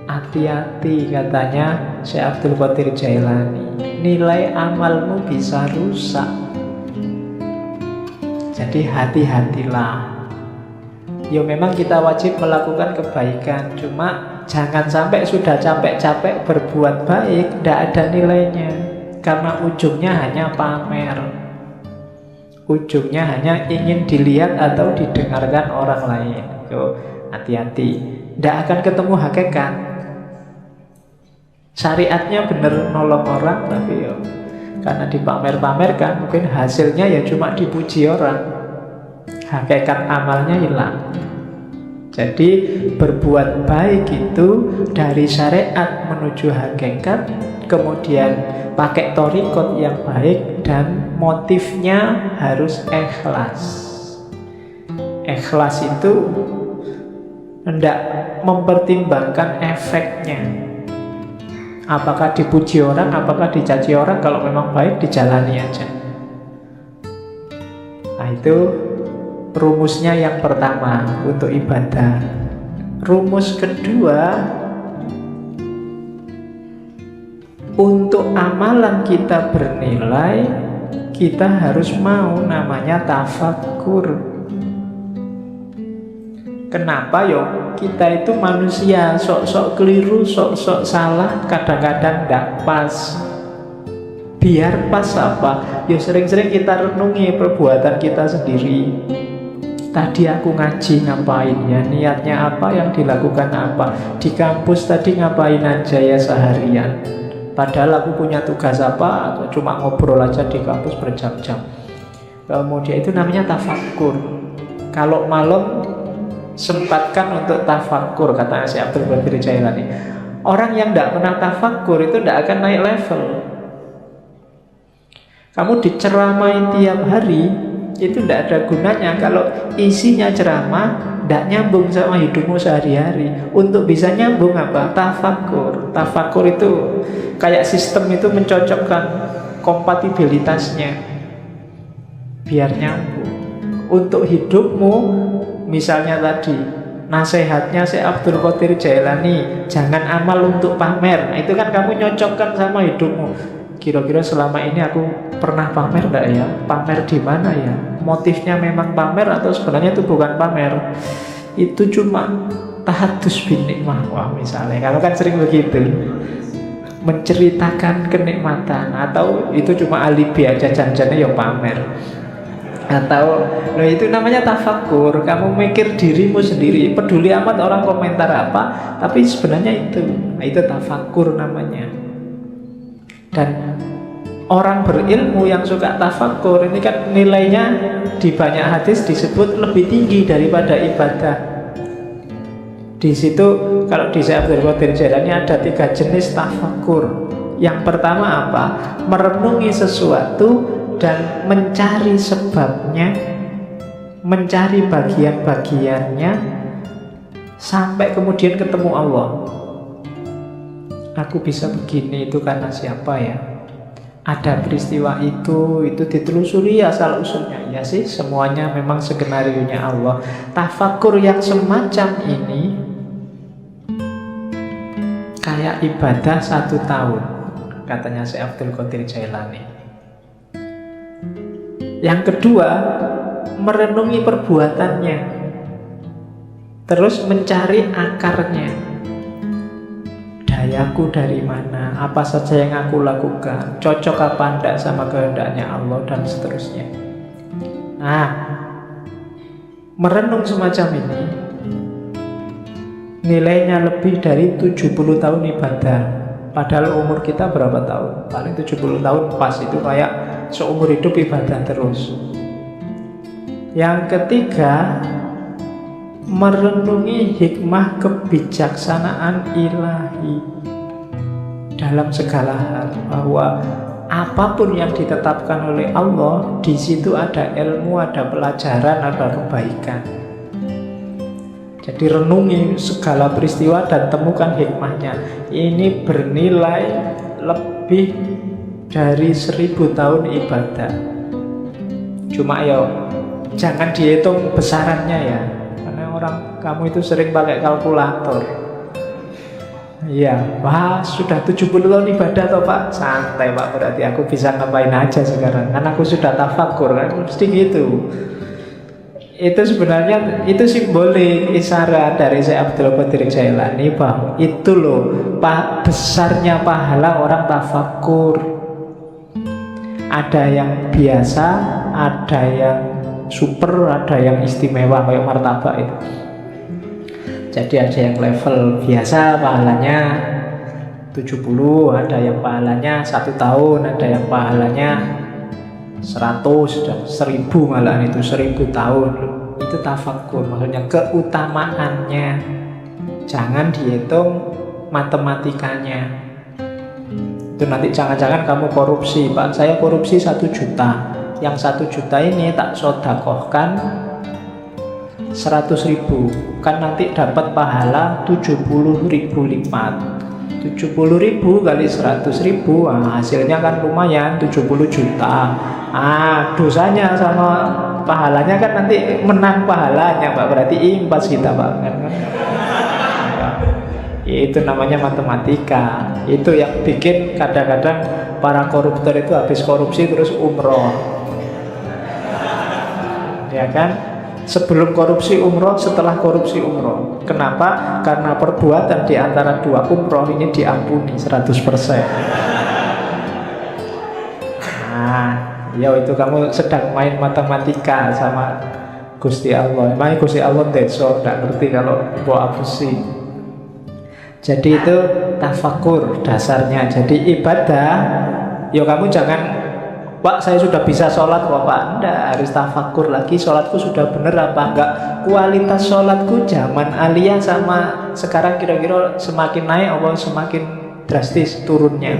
Hati-hati, katanya Syekh Abdul Qadir Jailani, nilai amalmu bisa rusak. Jadi hati-hatilah. Ya memang kita wajib melakukan kebaikan, cuma jangan sampai sudah capek-capek berbuat baik tidak ada nilainya, karena ujungnya hanya pamer. Ujungnya hanya ingin dilihat atau didengarkan orang lain. Yo, hati-hati, tidak akan ketemu hakikat. Syariatnya bener nolong orang, tapi yo karena dipamer-pamerkan, mungkin hasilnya ya cuma dipuji orang. Hakikat amalnya hilang. Jadi berbuat baik itu dari syariat menuju hakikat, kemudian pakai thariqat yang baik, dan motifnya harus ikhlas. Ikhlas itu hendak mempertimbangkan efeknya. Apakah dipuji orang, apakah dicaci orang. Kalau memang baik, dijalani aja. Nah itu rumusnya yang pertama untuk ibadah. Rumus kedua, untuk amalan kita bernilai, kita harus mau namanya tafakkur. Kenapa yo? Kita itu manusia, sok-sok keliru, sok-sok salah, kadang-kadang tidak pas. Biar pas apa? Yo sering-sering kita renungi perbuatan kita sendiri. Tadi aku ngaji ngapain ya? Niatnya apa? Yang dilakukan apa? Di kampus tadi ngapain aja ya seharian? Padahal aku punya tugas apa? Atau cuma ngobrol aja di kampus berjam-jam. Kemudian itu namanya tafakkur. Kalau malam sempatkan untuk tafakkur, katanya Syekh Abdul Qadir Jailani. Orang yang tidak pernah tafakkur itu tidak akan naik level. Kamu diceramain tiap hari, itu tidak ada gunanya kalau isinya ceramah tidak nyambung sama hidupmu sehari-hari. Untuk bisa nyambung apa? Tafakkur. Tafakkur itu kayak sistem itu mencocokkan kompatibilitasnya biar nyambung. Untuk hidupmu, misalnya tadi nasihatnya Syekh Abdul Qadir Jailani, jangan amal untuk pamer. Nah, itu kan kamu nyocokkan sama hidupmu. Kira-kira selama ini aku pernah pamer enggak ya? Pamer di mana ya? Motifnya memang pamer atau sebenarnya itu bukan pamer? Itu cuma tahadus bin nikmah. Wah, misalnya kalau kan sering begitu, menceritakan kenikmatan, atau itu cuma alibi aja, janjinya ya pamer. Atau itu namanya tafakkur. Kamu mikir dirimu sendiri, peduli amat orang komentar apa, tapi sebenarnya itu. Nah, itu tafakkur namanya. Dan orang berilmu yang suka tafakkur ini kan nilainya di banyak hadis disebut lebih tinggi daripada ibadah. Di situ kalau di Syekh Abdul Qadir Jailani ada 3 jenis tafakkur. Yang pertama apa? Merenungi sesuatu dan mencari sebabnya, mencari bagian-bagiannya, sampai kemudian ketemu Allah. Aku bisa begini itu karena siapa ya? ada peristiwa itu ditelusuri asal usulnya. Ya sih, semuanya memang skenario-nya Allah. Tafakur yang semacam ini kayak ibadah 1 tahun, katanya Syekh Abdul Qadir Jailani. Yang kedua, merenungi perbuatannya, terus mencari akarnya. Dayaku dari mana? Apa saja yang aku lakukan? Cocok apa enggak sama kehendaknya Allah? Dan seterusnya. Nah, merenung semacam ini nilainya lebih dari 70 tahun ibadah. Padahal umur kita berapa tahun? Paling 70 tahun pas, itu kayak seumur hidup ibadah terus. Yang ketiga, merenungi hikmah kebijaksanaan ilahi dalam segala hal, bahwa apapun yang ditetapkan oleh Allah, di situ ada ilmu, ada pelajaran, ada kebaikan. Jadi renungi segala peristiwa dan temukan hikmahnya. Ini bernilai lebih dari 1000 tahun ibadah. Cuma ya jangan dihitung besarannya ya, orang kamu itu sering pakai kalkulator. Iya, wah sudah 70 tahun ibadah toh Pak. Santai Pak, berarti aku bisa ngapain aja sekarang, kan aku sudah tafakur, kan mesti gitu. Itu sebenarnya itu simbolik, isyarat dari Syekh Abdul Qadir Jailani bahwa itu loh besarnya pahala orang tafakur. Ada yang biasa, ada yang super, ada yang istimewa kayak martabak itu. Jadi ada yang level biasa pahalanya 70, ada yang pahalanya 1 tahun, ada yang pahalanya 100 dan 1000, malah itu 1000 tahun. Itu tafakur, maksudnya keutamaannya. Jangan dihitung matematikanya. Itu nanti jangan-jangan kamu korupsi, Pak saya korupsi 1 juta, yang 1 juta ini tak sodakohkan 100.000, kan nanti dapat pahala 70.000 lipat. 70.000 kali 100.000, nah, hasilnya kan lumayan 70 juta. Dosanya sama pahalanya kan nanti menang pahalanya Pak, berarti impas kita Pak, kan? Itu namanya matematika. Itu yang bikin kadang-kadang para koruptor itu habis korupsi terus umroh, ya kan? Sebelum korupsi umroh, setelah korupsi umroh. Kenapa? Karena perbuatan di antara 2 umroh ini diampuni 100%. Ya itu kamu sedang main matematika sama Gusti Allah. Emangnya Gusti Allah deso, tidak ngerti kalau bawa abusi. Jadi itu tafakur dasarnya. Jadi ibadah, ya kamu jangan, Pak saya sudah bisa sholat kok Pak. Enggak, harus tafakur lagi, sholatku sudah bener apa enggak. Kualitas sholatku zaman aliyah sama sekarang kira-kira semakin naik atau semakin drastis turunnya.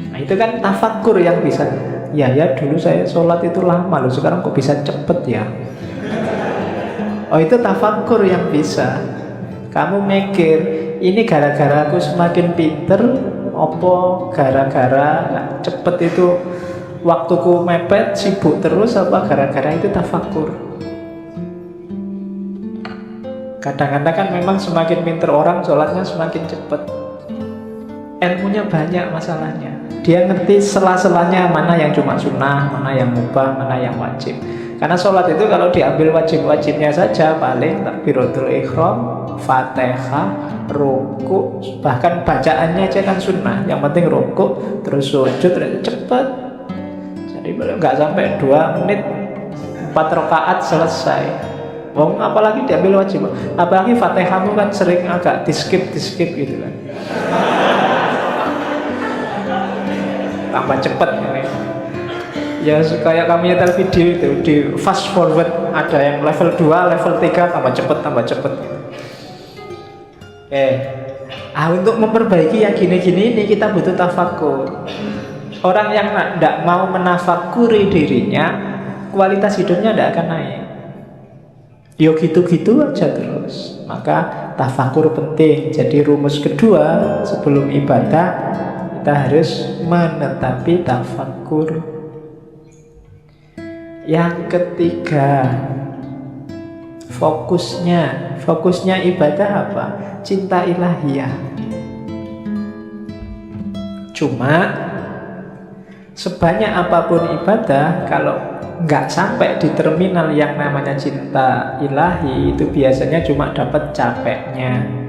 Nah itu kan tafakur yang bisa. Ya dulu saya sholat itu lama loh, sekarang kok bisa cepet ya. Oh itu tafakur yang bisa. Kamu mikir, ini gara-gara aku semakin pinter, opo gara-gara cepet itu waktuku mepet, sibuk terus, apa gara-gara itu tafakur. Kadang-kadang kan memang semakin pinter orang, sholatnya semakin cepet. Ilmunya banyak masalahnya. Dia ngerti sela-selanya, mana yang cuma sunnah, mana yang mubah, mana yang wajib. Karena sholat itu kalau diambil wajib-wajibnya saja, paling takbiratul ihram, Fatihah, ruku, bahkan bacaannya aja kan sunnah. Yang penting ruku, terus sujud, cepet. Jadi nggak sampai 2 menit 4 rakaat selesai. Apalagi diambil wajib, apalagi Fatihahmu kan sering agak di-skip gitu kan. Tambah cepet ini. Ya kayak kamu nyetel video itu di fast forward, ada yang level 2, level 3 tambah cepet gitu. Untuk memperbaiki yang gini-gini ini kita butuh tafakur. Orang yang tidak mau menafakuri dirinya, kualitas hidupnya tidak akan naik. Yo gitu-gitu aja terus. Maka tafakur penting. Jadi rumus kedua sebelum ibadah kita harus menetapi tafakkur. Yang ketiga, fokusnya ibadah apa? Cinta ilahiyah. Cuma sebanyak apapun ibadah, kalau nggak sampai di terminal yang namanya cinta ilahi, itu biasanya cuma dapat capeknya.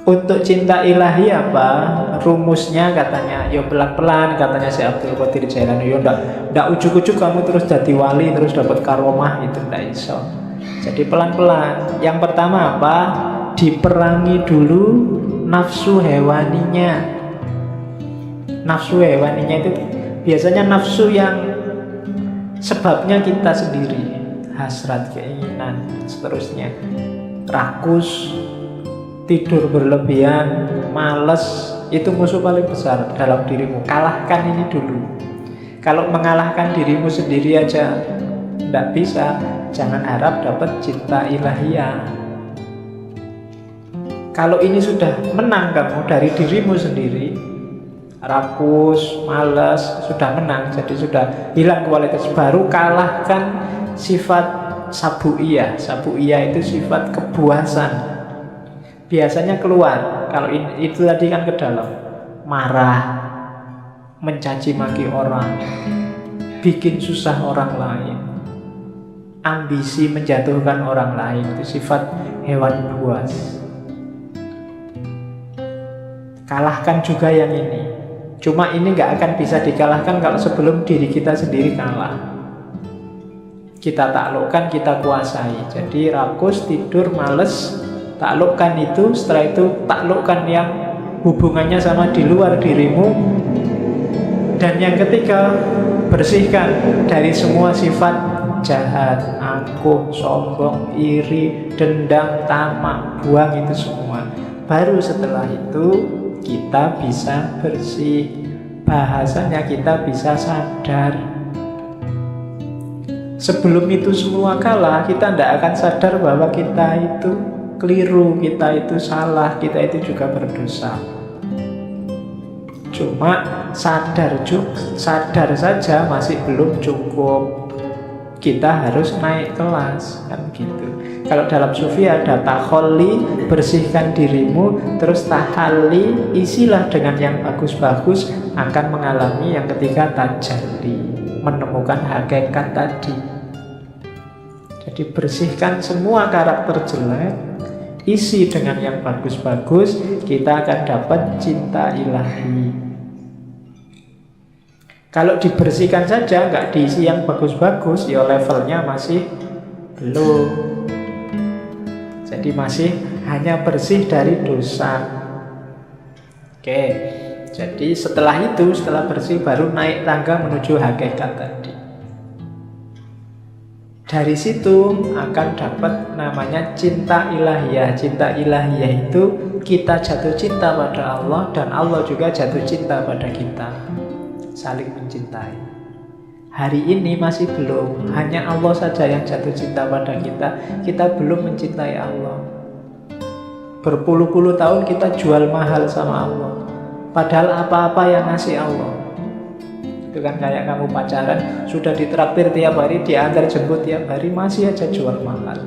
Untuk cinta ilahi apa? Rumusnya katanya, yo pelan-pelan, katanya si Abdul Qadir Jailani. Yo ndak ujuk-ujuk kamu terus jadi wali, terus dapat karomah, itu ndak iso. Jadi pelan-pelan. Yang pertama apa? Diperangi dulu nafsu hewaninya. Nafsu hewaninya itu biasanya nafsu yang sebabnya kita sendiri, hasrat, keinginan, seterusnya. Rakus, tidur berlebihan, malas, itu musuh paling besar dalam dirimu. Kalahkan ini dulu. Kalau mengalahkan dirimu sendiri aja tidak bisa, jangan harap dapat cinta ilahiyah. Kalau ini sudah menang kamu dari dirimu sendiri, rakus, malas, sudah menang, jadi sudah hilang kualitas, baru kalahkan sifat sabu'iyah. Sabu'iyah itu sifat kebuasan. Biasanya keluar, kalau itu tadi kan ke dalam. Marah, mencaci maki orang, bikin susah orang lain, ambisi menjatuhkan orang lain, itu sifat hewan buas. Kalahkan juga yang ini. Cuma ini nggak akan bisa dikalahkan kalau sebelum diri kita sendiri kalah. Kita taklukkan, kita kuasai. Jadi rakus, tidur, males, taklukkan itu. Setelah itu taklukkan yang hubungannya sama di luar dirimu. Dan yang ketiga, bersihkan dari semua sifat jahat, angkuh, sombong, iri, dendam, tamak. Buang itu semua. Baru setelah itu kita bisa bersih. Bahasanya kita bisa sadar. Sebelum itu semua kalah, kita tidak akan sadar bahwa kita itu keliru, kita itu salah, kita itu juga berdosa. Cuma sadar saja masih belum cukup. Kita harus naik kelas, kan gitu. Kalau dalam sufi ada takholli, bersihkan dirimu, terus tahalli, isilah dengan yang bagus-bagus, akan mengalami yang ketiga tajalli, menemukan hakikat tadi. Jadi bersihkan semua karakter jelek, isi dengan yang bagus-bagus, kita akan dapat cinta ilahi. Kalau dibersihkan saja, nggak diisi yang bagus-bagus, ya levelnya masih belum. Jadi masih hanya bersih dari dosa. Oke, jadi setelah itu, setelah bersih, baru naik tangga menuju hakikat tadi. Dari situ akan dapat namanya cinta ilahiyah. Cinta ilahiyah itu kita jatuh cinta pada Allah, dan Allah juga jatuh cinta pada kita. Saling mencintai. Hari ini masih belum, hanya Allah saja yang jatuh cinta pada kita. Kita belum mencintai Allah. Berpuluh-puluh tahun kita jual mahal sama Allah, padahal apa-apa yang ngasih Allah. Itu kan kayak kamu pacaran, sudah ditraktir tiap hari, diantar jemput tiap hari, masih aja jual mahal.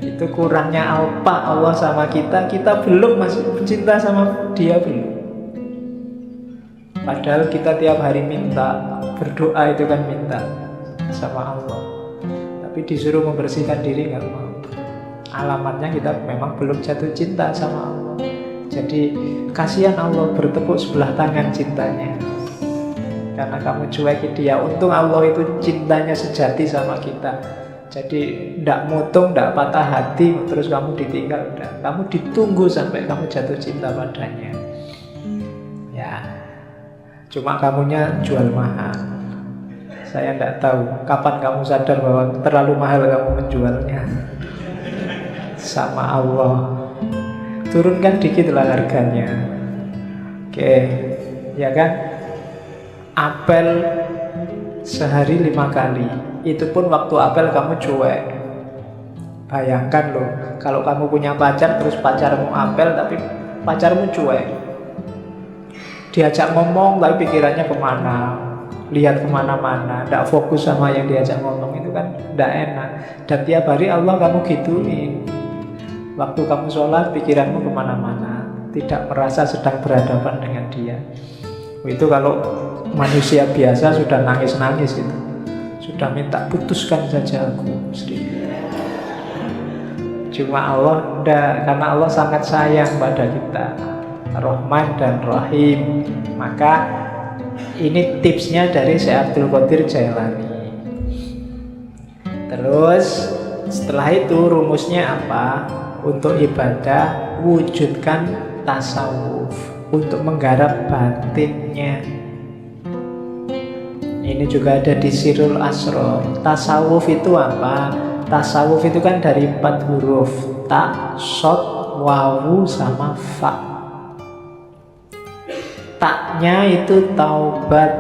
Itu kurangnya apa Allah sama kita. Kita belum masih cinta sama dia, belum. Padahal kita tiap hari minta, berdoa itu kan minta sama Allah. Tapi disuruh membersihkan diri nggak mau. Alamatnya kita memang belum jatuh cinta sama Allah. Jadi kasihan Allah, bertepuk sebelah tangan cintanya. Karena kamu cuekin dia. Untung Allah itu cintanya sejati sama kita. Jadi ndak mutung, ndak patah hati, terus kamu ditinggal. Ndak. Kamu ditunggu sampai kamu jatuh cinta padanya. Ya. Cuma kamunya jual mahal. Saya tidak tahu kapan kamu sadar bahwa terlalu mahal kamu menjualnya. Sama Allah, turunkan dikitlah harganya. Oke, ya kan? Apel sehari 5 kali. Itu pun waktu apel kamu cuek. Bayangkan loh, kalau kamu punya pacar, terus pacarmu apel tapi pacarmu cuek, diajak ngomong tapi pikirannya kemana, lihat kemana-mana, tidak fokus sama yang diajak ngomong, itu kan tidak enak. Dan tiap hari Allah kamu gituin, waktu kamu sholat pikiranmu kemana-mana, tidak merasa sedang berhadapan dengan dia. Itu kalau manusia biasa sudah nangis-nangis itu, sudah minta putuskan saja aku mesti. Cuma Allah tidak, karena Allah sangat sayang pada kita, Rahman dan Rahim. Maka ini tipsnya dari Syekh Abdul Qadir Jailani. Terus setelah itu rumusnya apa? Untuk ibadah wujudkan tasawuf, untuk menggarap batinnya. Ini juga ada di Sirul Asrar. Tasawuf itu apa? Tasawuf itu kan dari 4 huruf, ta, sod, wawu, sama fa. Taknya itu taubat,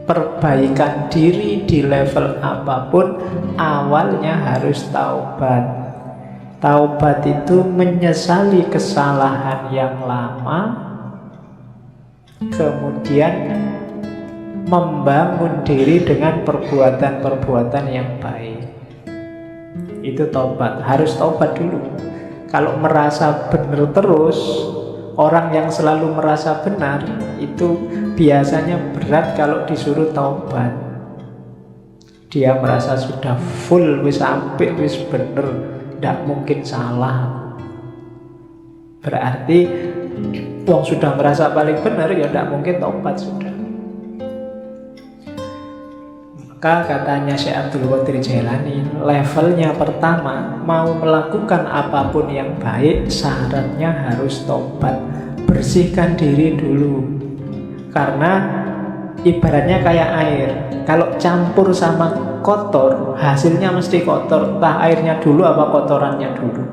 perbaikan diri di level apapun, awalnya harus taubat. Taubat itu menyesali kesalahan yang lama, kemudian membangun diri dengan perbuatan-perbuatan yang baik. Itu taubat, harus taubat dulu. Kalau merasa benar terus, orang yang selalu merasa benar itu biasanya berat kalau disuruh taubat. Dia merasa sudah full, wis apik, wis bener, tidak mungkin salah. Berarti wong sudah merasa paling benar, ya tidak mungkin taubat sudah. Maka katanya Syekh Abdul Qadir Jailani, levelnya pertama, mau melakukan apapun yang baik, syaratnya harus tobat. Bersihkan diri dulu. Karena ibaratnya kayak air, kalau campur sama kotor, hasilnya mesti kotor. Entah airnya dulu apa kotorannya dulu.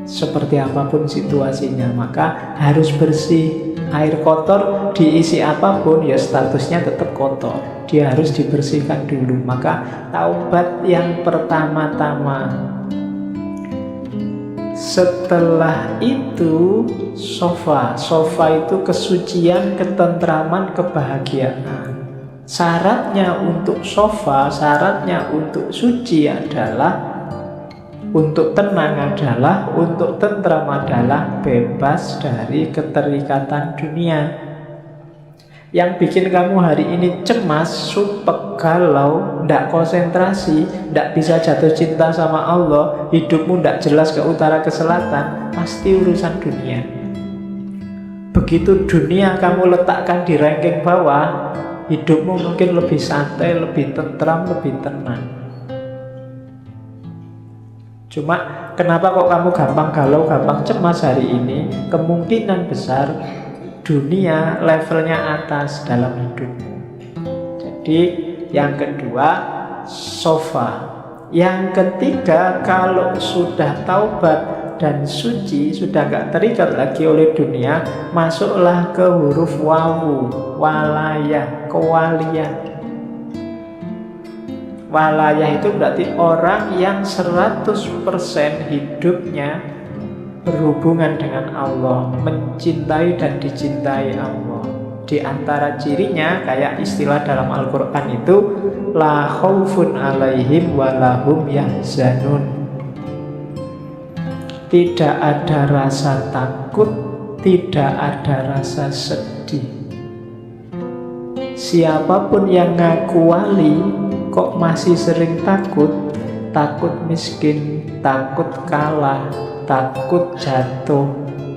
Seperti apapun situasinya, maka harus bersih. Air kotor diisi apapun, ya statusnya tetap kotor. Dia harus dibersihkan dulu. Maka taubat yang pertama-tama. Setelah itu sofa. Sofa itu kesucian, ketentraman, kebahagiaan. Syaratnya untuk sofa, syaratnya untuk suci adalah, untuk tenang adalah, untuk tentram adalah bebas dari keterikatan dunia. Yang bikin kamu hari ini cemas, supek, galau, tidak konsentrasi, tidak bisa jatuh cinta sama Allah, hidupmu tidak jelas ke utara ke selatan, pasti urusan dunia. Begitu dunia kamu letakkan di ranking bawah, hidupmu mungkin lebih santai, lebih tentram, lebih tenang. Cuma kenapa kok kamu gampang galau, gampang cemas hari ini? Kemungkinan besar dunia levelnya atas dalam hidupmu. Jadi yang kedua sofa. Yang ketiga, kalau sudah taubat dan suci, sudah gak terikat lagi oleh dunia, masuklah ke huruf wawu, walayah, kewalian. Walayah itu berarti orang yang 100% hidupnya berhubungan dengan Allah, mencintai dan dicintai Allah. Di antara cirinya, kayak istilah dalam Al-Quran itu, la khaufun alaihim walahum yahzanun. Tidak ada rasa takut, tidak ada rasa sedih. Siapapun yang ngaku wali kok masih sering takut, takut miskin, takut kalah, takut jatuh,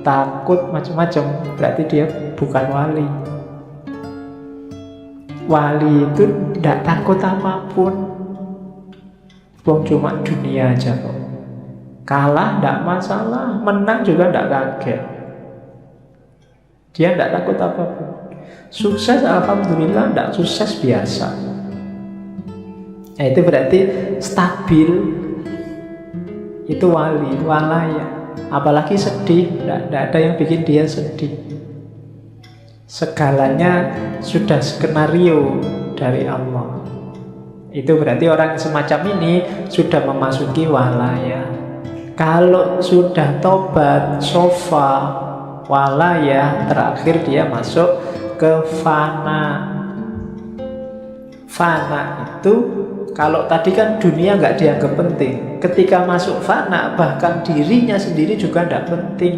takut macam-macam, berarti dia bukan wali. Wali itu tidak takut apapun. Wong cuma dunia aja kok. Kalah tidak masalah, menang juga tidak kaget. Dia tidak takut apapun. Sukses alhamdulillah, tidak sukses biasa. Nah, itu berarti stabil. Itu wali, walaya. Apalagi sedih, tidak ada yang bikin dia sedih. Segalanya sudah skenario dari Allah. Itu berarti orang semacam ini sudah memasuki walaya. Kalau sudah tobat, sofa, walayah, terakhir dia masuk ke fana. Fana itu, kalau tadi kan dunia nggak dianggap penting, ketika masuk fana bahkan dirinya sendiri juga nggak penting.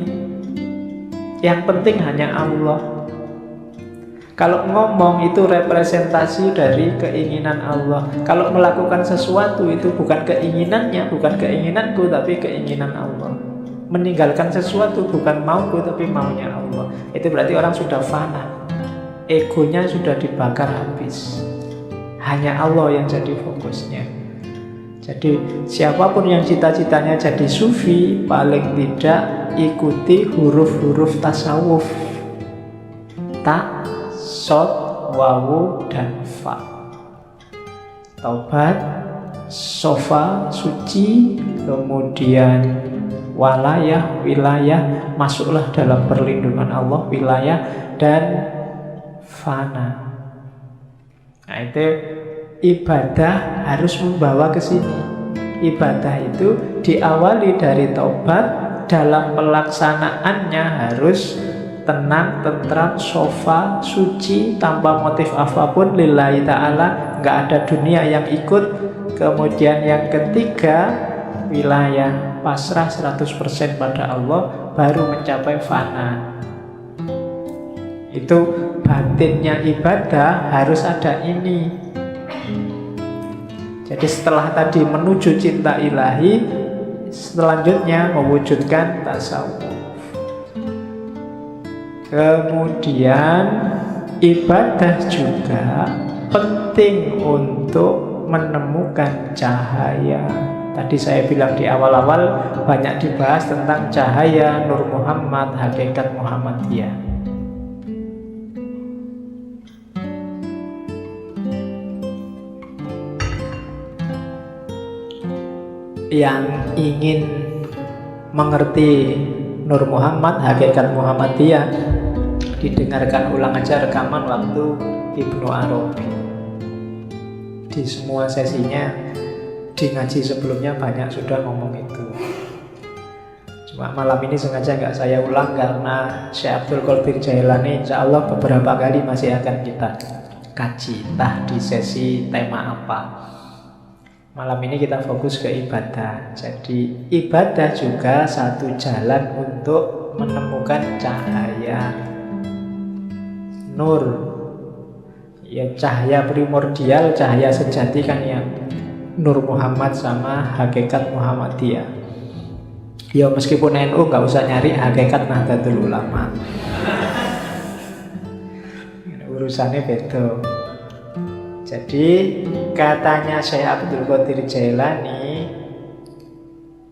Yang penting hanya Allah. Kalau ngomong itu representasi dari keinginan Allah. Kalau melakukan sesuatu itu bukan keinginannya, bukan keinginanku, tapi keinginan Allah. Meninggalkan sesuatu bukan mauku, tapi maunya Allah. Itu berarti orang sudah fana. Egonya sudah dibakar habis. Hanya Allah yang jadi fokusnya. Jadi siapapun yang cita-citanya jadi sufi, paling tidak ikuti huruf-huruf tasawuf. Ta, sod, wawu, dan fa. Taubat, sofa, suci, kemudian walayah, wilayah, masuklah dalam perlindungan Allah, wilayah, dan fana. Nah, itu ibadah harus membawa ke sini. Ibadah itu diawali dari taubat, dalam pelaksanaannya harus tenang, tentram, sofa, suci, tanpa motif apapun, lillahi ta'ala, nggak ada dunia yang ikut. Kemudian yang ketiga, wilayah, pasrah 100% pada Allah, baru mencapai fana. Itu batinnya ibadah harus ada ini. Jadi setelah tadi menuju cinta ilahi, selanjutnya mewujudkan tasawuf. Kemudian ibadah juga penting untuk menemukan cahaya. Tadi saya bilang di awal-awal banyak dibahas tentang cahaya Nur Muhammad, hakikat Muhammadiyah. Yang ingin mengerti Nur Muhammad, hakikat Muhammadiyah, didengarkan ulang aja rekaman waktu Ibnu Arabi. Di semua sesinya, di ngaji sebelumnya banyak sudah ngomong itu. Cuma malam ini sengaja nggak saya ulang karena Syekh Abdul Qadir Jailani insya Allah beberapa kali masih akan kita kaji, entah di sesi tema apa. Malam ini kita fokus ke ibadah. Jadi ibadah juga satu jalan untuk menemukan cahaya nur. Ya cahaya primordial, cahaya sejati kan yang Nur Muhammad sama hakikat Muhammadiyah. Ya meskipun NU nggak usah nyari hakikat Nahdlatul Ulama. Urusannya beda. Jadi katanya Syekh Abdul Qadir Jailani,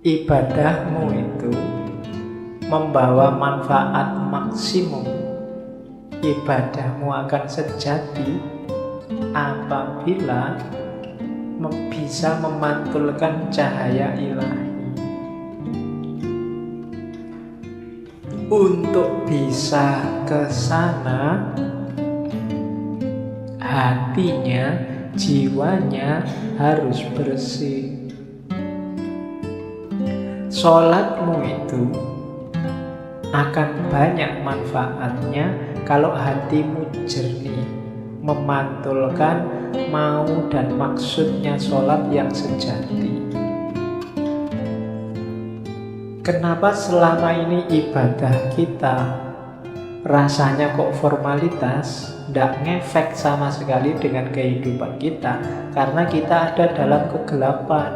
ibadahmu itu membawa manfaat maksimum. Ibadahmu akan sejati apabila bisa memantulkan cahaya ilahi. Untuk bisa ke sana, hatinya, jiwanya harus bersih. Sholatmu itu akan banyak manfaatnya kalau hatimu jernih, memantulkan mau dan maksudnya sholat yang sejati. Kenapa selama ini ibadah kita rasanya kok formalitas, tidak ngefek sama sekali dengan kehidupan kita? Karena kita ada dalam kegelapan.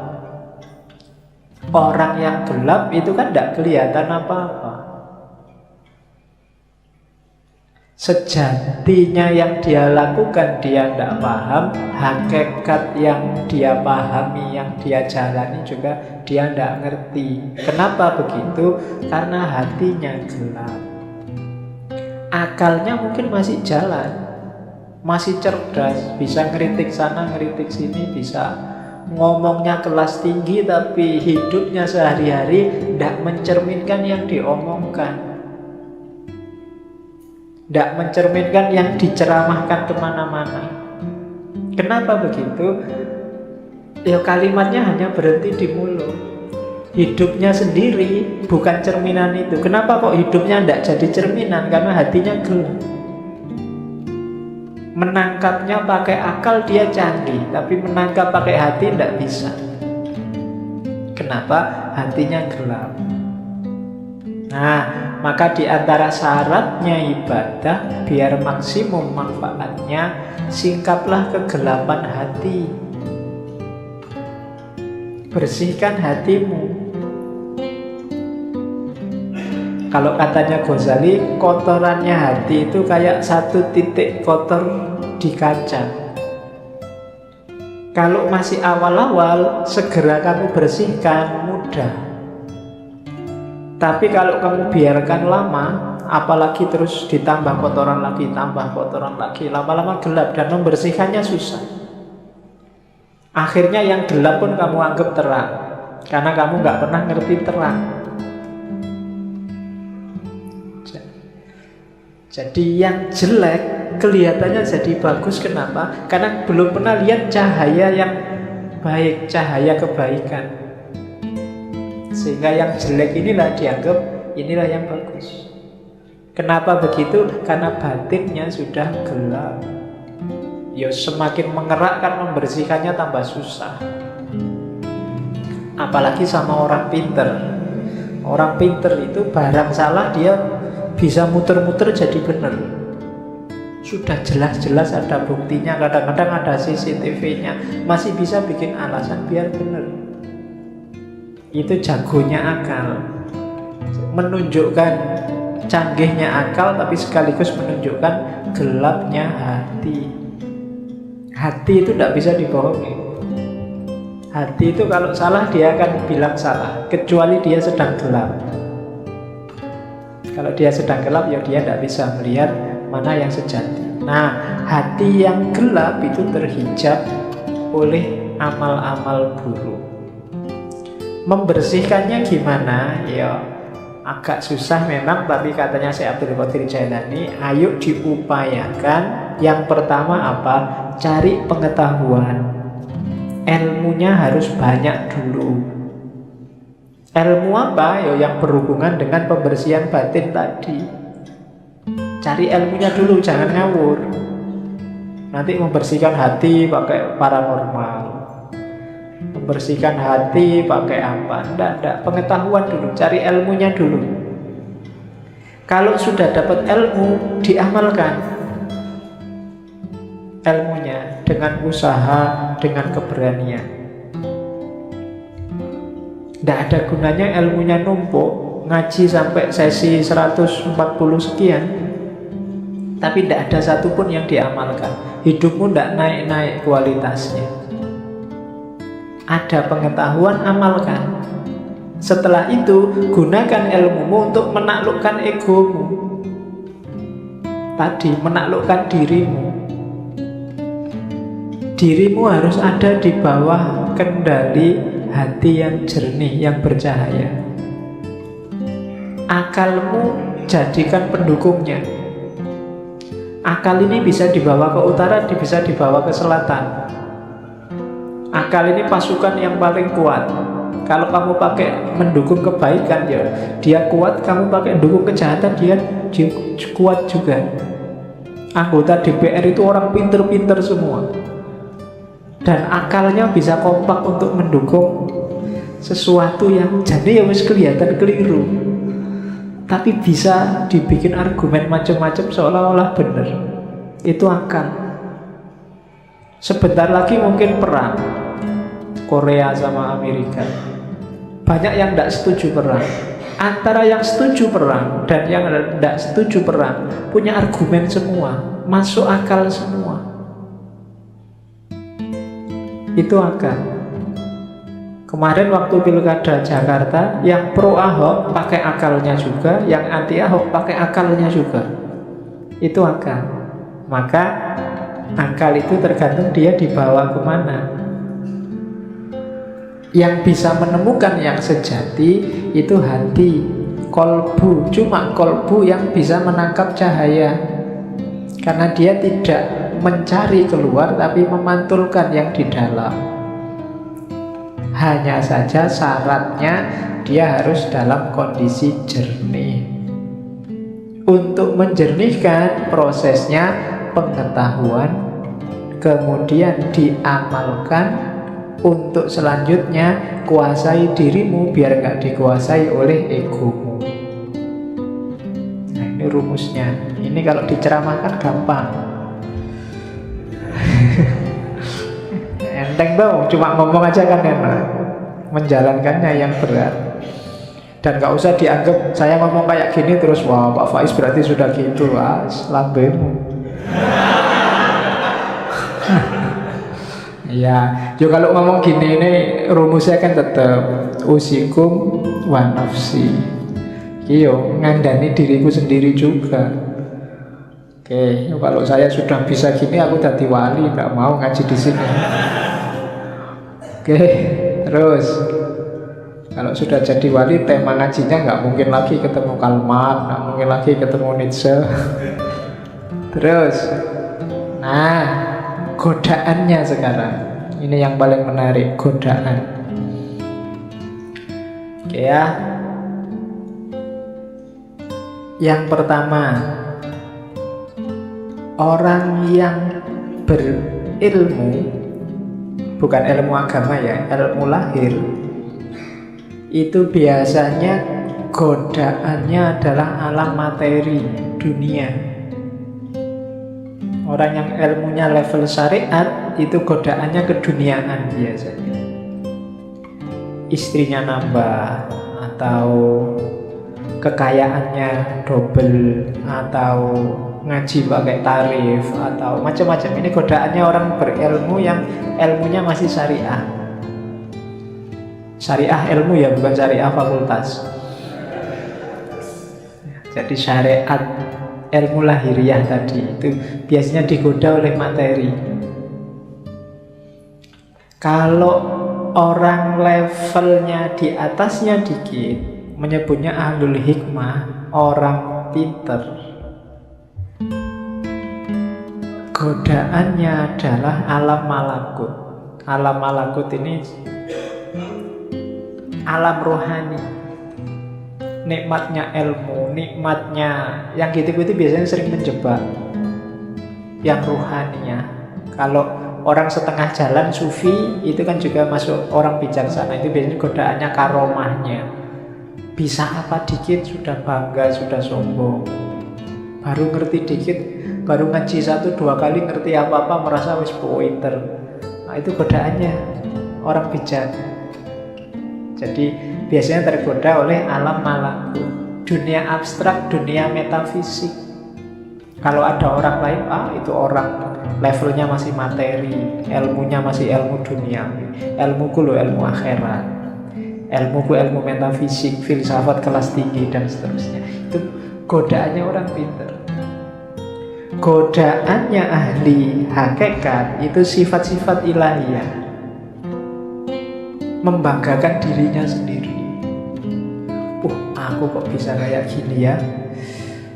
Orang yang gelap itu kan tidak kelihatan apa-apa. Sejatinya yang dia lakukan dia tidak paham, hakikat yang dia pahami, yang dia jalani juga dia tidak ngerti. Kenapa begitu? Karena hatinya gelap. Akalnya mungkin masih jalan, masih cerdas, bisa ngeritik sana, ngeritik sini, bisa ngomongnya kelas tinggi, tapi hidupnya sehari-hari tidak mencerminkan yang diomongkan, tidak mencerminkan yang diceramahkan kemana-mana. Kenapa begitu? Ya kalimatnya hanya berhenti di mulut. hidupnya sendiri, bukan cerminan itu. Kenapa kok hidupnya tidak jadi cerminan? Karena hatinya gelap. Menangkapnya pakai akal dia canggih, tapi menangkap pakai hati tidak bisa. Kenapa? Hatinya gelap. Nah, maka di antara syaratnya ibadah biar maksimum manfaatnya, singkaplah kegelapan hati. Bersihkan hatimu. Kalau katanya Ghazali, kotorannya hati itu kayak satu titik kotor di kaca. Kalau masih awal-awal, segera kamu bersihkan, mudah. Tapi kalau kamu biarkan lama, apalagi terus ditambah kotoran lagi, tambah kotoran lagi, lama-lama gelap dan membersihkannya susah. Akhirnya yang gelap pun kamu anggap terang, karena kamu nggak pernah ngerti terang. Jadi yang jelek kelihatannya jadi bagus. Kenapa? Karena belum pernah lihat cahaya yang baik, cahaya kebaikan. Sehingga yang jelek inilah dianggap inilah yang bagus. Kenapa begitu? Karena batinnya sudah gelap. Ya semakin mengerakkan membersihkannya tambah susah. Apalagi sama orang pinter. Orang pinter itu barang salah dia bisa muter-muter jadi benar. Sudah jelas-jelas ada buktinya, kadang-kadang ada CCTV-nya, masih bisa bikin alasan biar benar. Itu jagonya akal. Menunjukkan canggihnya akal, tapi sekaligus menunjukkan gelapnya hati. Hati itu tidak bisa dibohongi. Hati itu kalau salah dia akan bilang salah, kecuali dia sedang gelap. Kalau dia sedang gelap, ya dia tidak bisa melihat mana yang sejati. Nah, hati yang gelap itu terhijab oleh amal-amal buruk. Membersihkannya gimana? Ya agak susah memang, tapi katanya Syekh Abdul Qadir Jailani, ayo diupayakan. Yang pertama apa? Cari pengetahuan. Ilmunya harus banyak dulu. Ilmu apa? Ya yang berhubungan dengan pembersihan batin tadi. Cari ilmunya dulu, jangan ngawur. Nanti membersihkan hati pakai paranormal, membersihkan hati pakai apa? Tidak. Pengetahuan dulu, cari ilmunya dulu. Kalau sudah dapat ilmu, diamalkan ilmunya dengan usaha, dengan keberanian. Tidak ada gunanya ilmunya numpuk, ngaji sampai sesi 140 sekian, tapi tidak ada satupun yang diamalkan. Hidupmu tidak naik-naik kualitasnya. Ada pengetahuan, amalkan. Setelah itu, gunakan ilmumu untuk menaklukkan egomu. Tadi, menaklukkan dirimu. Dirimu harus ada di bawah kendali hati yang jernih, yang bercahaya. Akalmu jadikan pendukungnya. Akal ini bisa dibawa ke utara, bisa dibawa ke selatan. Akal ini pasukan yang paling kuat. Kalau kamu pakai mendukung kebaikan, ya dia kuat. Kamu pakai mendukung kejahatan, dia kuat juga. Anggota DPR itu orang pinter-pinter semua. Dan akalnya bisa kompak untuk mendukung sesuatu yang jadi ya wis kelihatan keliru, tapi bisa dibikin argumen macam-macam seolah-olah benar. Itu akal. Sebentar lagi mungkin perang Korea sama Amerika. Banyak yang tidak setuju perang. Antara yang setuju perang dan yang tidak setuju perang punya argumen semua, masuk akal semua. Itu akal. Kemarin waktu pilkada Jakarta, yang pro Ahok pakai akalnya juga, yang anti Ahok pakai akalnya juga. Itu akal. Maka akal itu tergantung dia dibawa kemana. Yang bisa menemukan yang sejati itu hati, kolbu. Cuma kolbu yang bisa menangkap cahaya, karena dia tidak mencari keluar, tapi memantulkan yang di dalam. Hanya saja syaratnya dia harus dalam kondisi jernih. Untuk menjernihkan prosesnya pengetahuan, kemudian diamalkan. Untuk selanjutnya kuasai dirimu biar gak dikuasai oleh egomu. Nah, ini rumusnya. Ini kalau diceramahkan gampang. Enteng dong, cuma ngomong aja kan enak. Menjalankannya yang berat. Dan gak usah dianggap saya ngomong kayak gini terus wah Pak Faiz berarti sudah gitu. Wah, lambemu. Ya, yo kalau ngomong gini ini rumusnya kan tetap usikum wa nafsi. Yo ngandani diriku sendiri juga. Oke, kalau saya sudah bisa gini aku jadi wali, nggak mau ngaji di sini. Oke, terus kalau sudah jadi wali tema ngajinya nggak mungkin lagi ketemu Karl Marx, nggak mungkin lagi ketemu Nietzsche. Terus, nah godaannya sekarang. Ini yang paling menarik, godaan. Oke ya. Yang pertama, orang yang berilmu, bukan ilmu agama ya, ilmu lahir, itu biasanya godaannya adalah alam materi, dunia. Orang yang ilmunya level syariat itu godaannya keduniaan biasanya. Istrinya nambah, atau kekayaannya double, atau ngaji pakai tarif, atau macam-macam. Ini godaannya orang berilmu yang ilmunya masih syariah. Syariah ilmu ya, bukan syariah fakultas. Jadi syariat ilmu lahiriah tadi itu biasanya digoda oleh materi. Kalau orang levelnya di atasnya dikit, menyebutnya ahlul hikmah, orang pinter, godaannya adalah alam malakut. Alam malakut ini alam rohani. Nikmatnya ilmu, nikmatnya yang gitu-gitu biasanya sering menjebak yang rohaninya. Kalau orang setengah jalan sufi itu kan juga masuk orang bijaksana, itu biasanya godaannya karomahnya. Bisa apa dikit sudah bangga, sudah sombong. Baru ngerti dikit, baru ngaji 1-2 kali ngerti apa-apa merasa wis pointer. Nah, itu godaannya orang bijak. Jadi biasanya tergoda oleh alam malakut, dunia abstrak, dunia metafisik. Kalau ada orang lain, itu orang levelnya masih materi, ilmunya masih ilmu dunia. Ilmuku lo ilmu akhirat, ilmuku ilmu metafisik, filsafat kelas tinggi dan seterusnya. Itu godaannya orang pintar. Godaannya ahli hakikat itu sifat-sifat ilahiyah, membanggakan dirinya sendiri. Aku kok bisa kayak gini ya.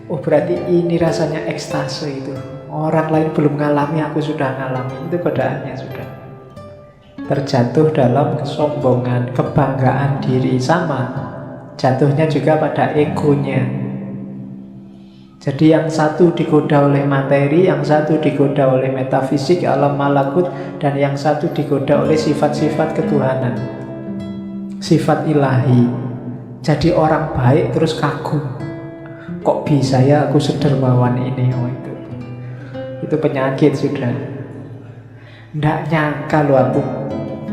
Berarti ini rasanya ekstase itu. Orang lain belum ngalami, aku sudah ngalami. Itu godaannya sudah. Terjatuh dalam kesombongan, kebanggaan diri. Sama jatuhnya juga pada egonya. Jadi yang satu digoda oleh materi, yang satu digoda oleh metafisik, alam malakut, dan yang satu digoda oleh sifat-sifat ketuhanan, sifat ilahi. Jadi orang baik terus kagum, kok bisa ya aku sedermawan ini. Itu penyakit sudah. Nggak nyangka loh aku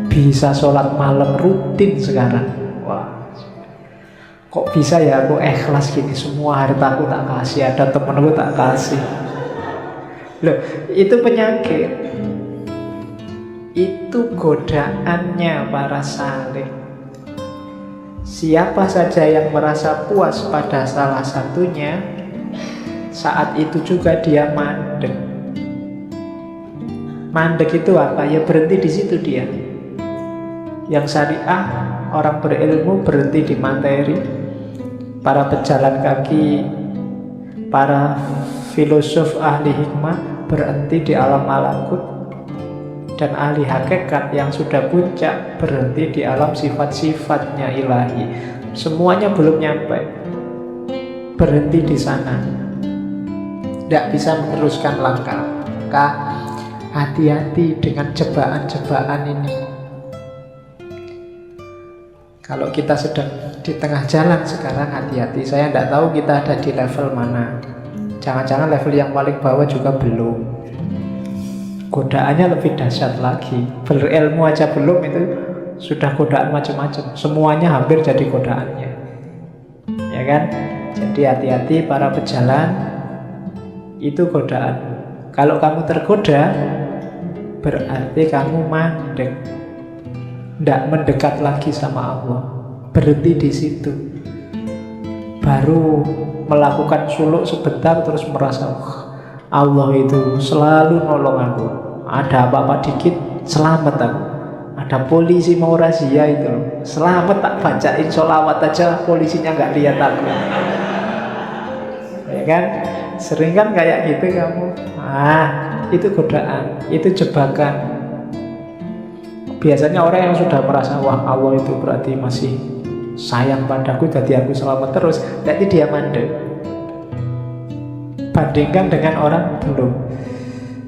bisa sholat malam rutin sekarang. Wah, kok bisa ya aku ikhlas gini, semua hartaku tak kasih, ada temenku tak kasih. Loh, itu penyakit. Itu godaannya para saleh. Siapa saja yang merasa puas pada salah satunya, saat itu juga dia mandek. Mandek itu apa? Ya berhenti di situ dia. Yang syariah, orang berilmu berhenti di materi. Para pejalan kaki, para filosof ahli hikmah berhenti di alam malakut. dan ahli hakikat yang sudah puncak berhenti di alam sifat-sifatnya ilahi. Semuanya belum nyampe, berhenti di sana, tidak bisa meneruskan langkah. Maka hati-hati dengan jebakan-jebakan ini. Kalau kita sedang di tengah jalan sekarang, hati-hati. Saya tidak tahu kita ada di level mana. Jangan-jangan level yang paling bawah juga belum. Godaannya lebih dahsyat lagi. Berilmu aja belum, itu sudah godaan macam-macam. Semuanya hampir jadi godaannya, ya kan? Jadi hati-hati para pejalan, itu godaan. Kalau kamu tergoda, berarti kamu mandek, tidak mendekat lagi sama Allah. Berhenti di situ. Baru melakukan suluk sebentar terus merasa Allah itu selalu nolong aku. Ada apa-apa dikit selamat aku. Ada polisi mau razia itu loh, selamat, tak bacain sholawat aja polisinya nggak lihat aku. Ya kan? Sering kan kayak gitu kamu. Itu godaan, itu jebakan. Biasanya orang yang sudah merasa wah Allah itu berarti masih sayang padaku, jadi aku selamat terus, berarti dia mandek. Bandingkan dengan orang belum.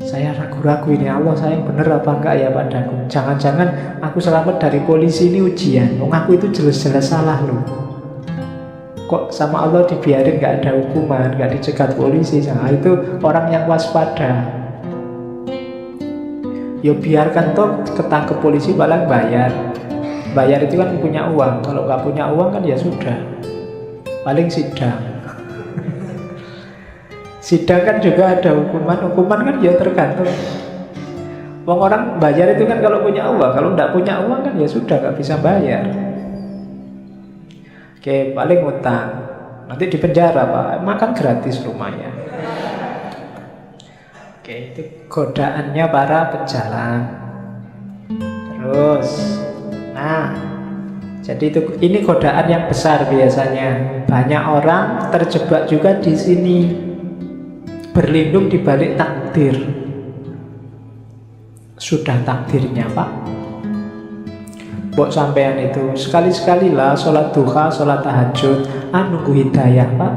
Saya ragu-ragu ini, Allah sayang bener apa enggak ya padaku. Jangan-jangan aku selamat dari polisi ini ujian. Aku itu jelas-jelas salah loh. Kok sama Allah dibiarin gak ada hukuman, gak dicegat polisi. Nah, itu orang yang waspada. Ya biarkan toh ketangkep polisi, paling bayar. Bayar itu kan punya uang. Kalau nggak punya uang kan ya sudah, paling sidang. Sidang kan juga ada hukuman. Hukuman kan ya tergantung. Orang bayar itu kan kalau punya uang. Kalau nggak punya uang kan ya sudah, nggak bisa bayar. Oke, paling utang. Nanti di penjara Pak, makan gratis rumahnya. Oke, itu godaannya para pejalan. Terus, jadi ini godaan yang besar biasanya. Banyak orang terjebak juga di sini, berlindung di balik takdir. Sudah takdirnya Pak. Mbok sampean itu sekali-sekali lah sholat duha, sholat tahajud, nunggu hidayah Pak.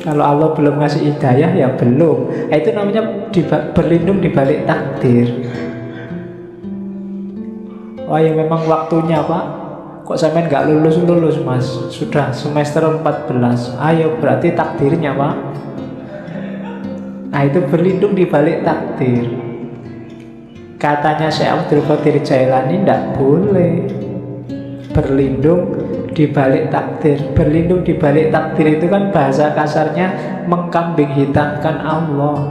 Kalau Allah belum ngasih hidayah ya belum. Itu namanya berlindung di balik takdir. Wah ya memang waktunya Pak. Kok sampean nggak lulus Mas? Sudah semester 14. Ayo berarti takdirnya Pak. Nah itu berlindung di balik takdir. Katanya Syekh Abdul Qadir Jailani tidak boleh berlindung di balik takdir. Berlindung di balik takdir itu kan bahasa kasarnya mengkambing hitamkan Allah.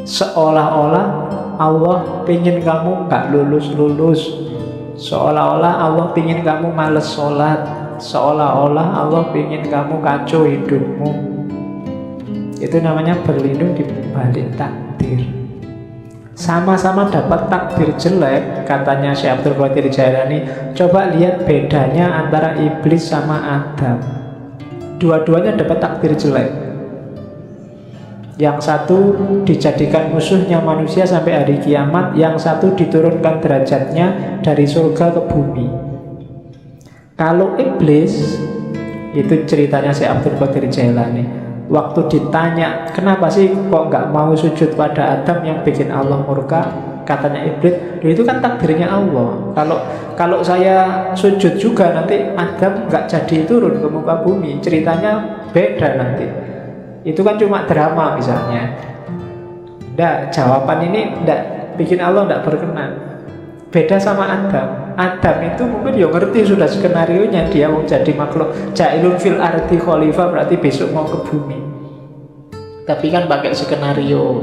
Seolah-olah Allah pingin kamu nggak lulus. Seolah-olah Allah pingin kamu males sholat. Seolah-olah Allah pingin kamu kacau hidupmu. Itu namanya berlindung di balik takdir. Sama-sama dapat takdir jelek, katanya Syekh Abdul Qadir Jailani. Coba lihat bedanya antara iblis sama Adam. Dua-duanya dapat takdir jelek. Yang satu dijadikan musuhnya manusia sampai hari kiamat, yang satu diturunkan derajatnya dari surga ke bumi. Kalau iblis, itu ceritanya Syekh Abdul Qadir Jailani. Waktu ditanya, kenapa sih kok nggak mau sujud pada Adam yang bikin Allah murka? Katanya iblis, itu kan takdirnya Allah. Kalau saya sujud juga nanti Adam nggak jadi turun ke muka bumi. Ceritanya beda nanti. Itu kan cuma drama misalnya. Nggak, jawaban ini nggak bikin Allah nggak berkenan. Beda sama Adam. Adam itu mungkin ya ngerti sudah skenario-nya, dia mau jadi makhluk jailun fil ardi khalifah, berarti besok mau ke bumi. Tapi kan pakai skenario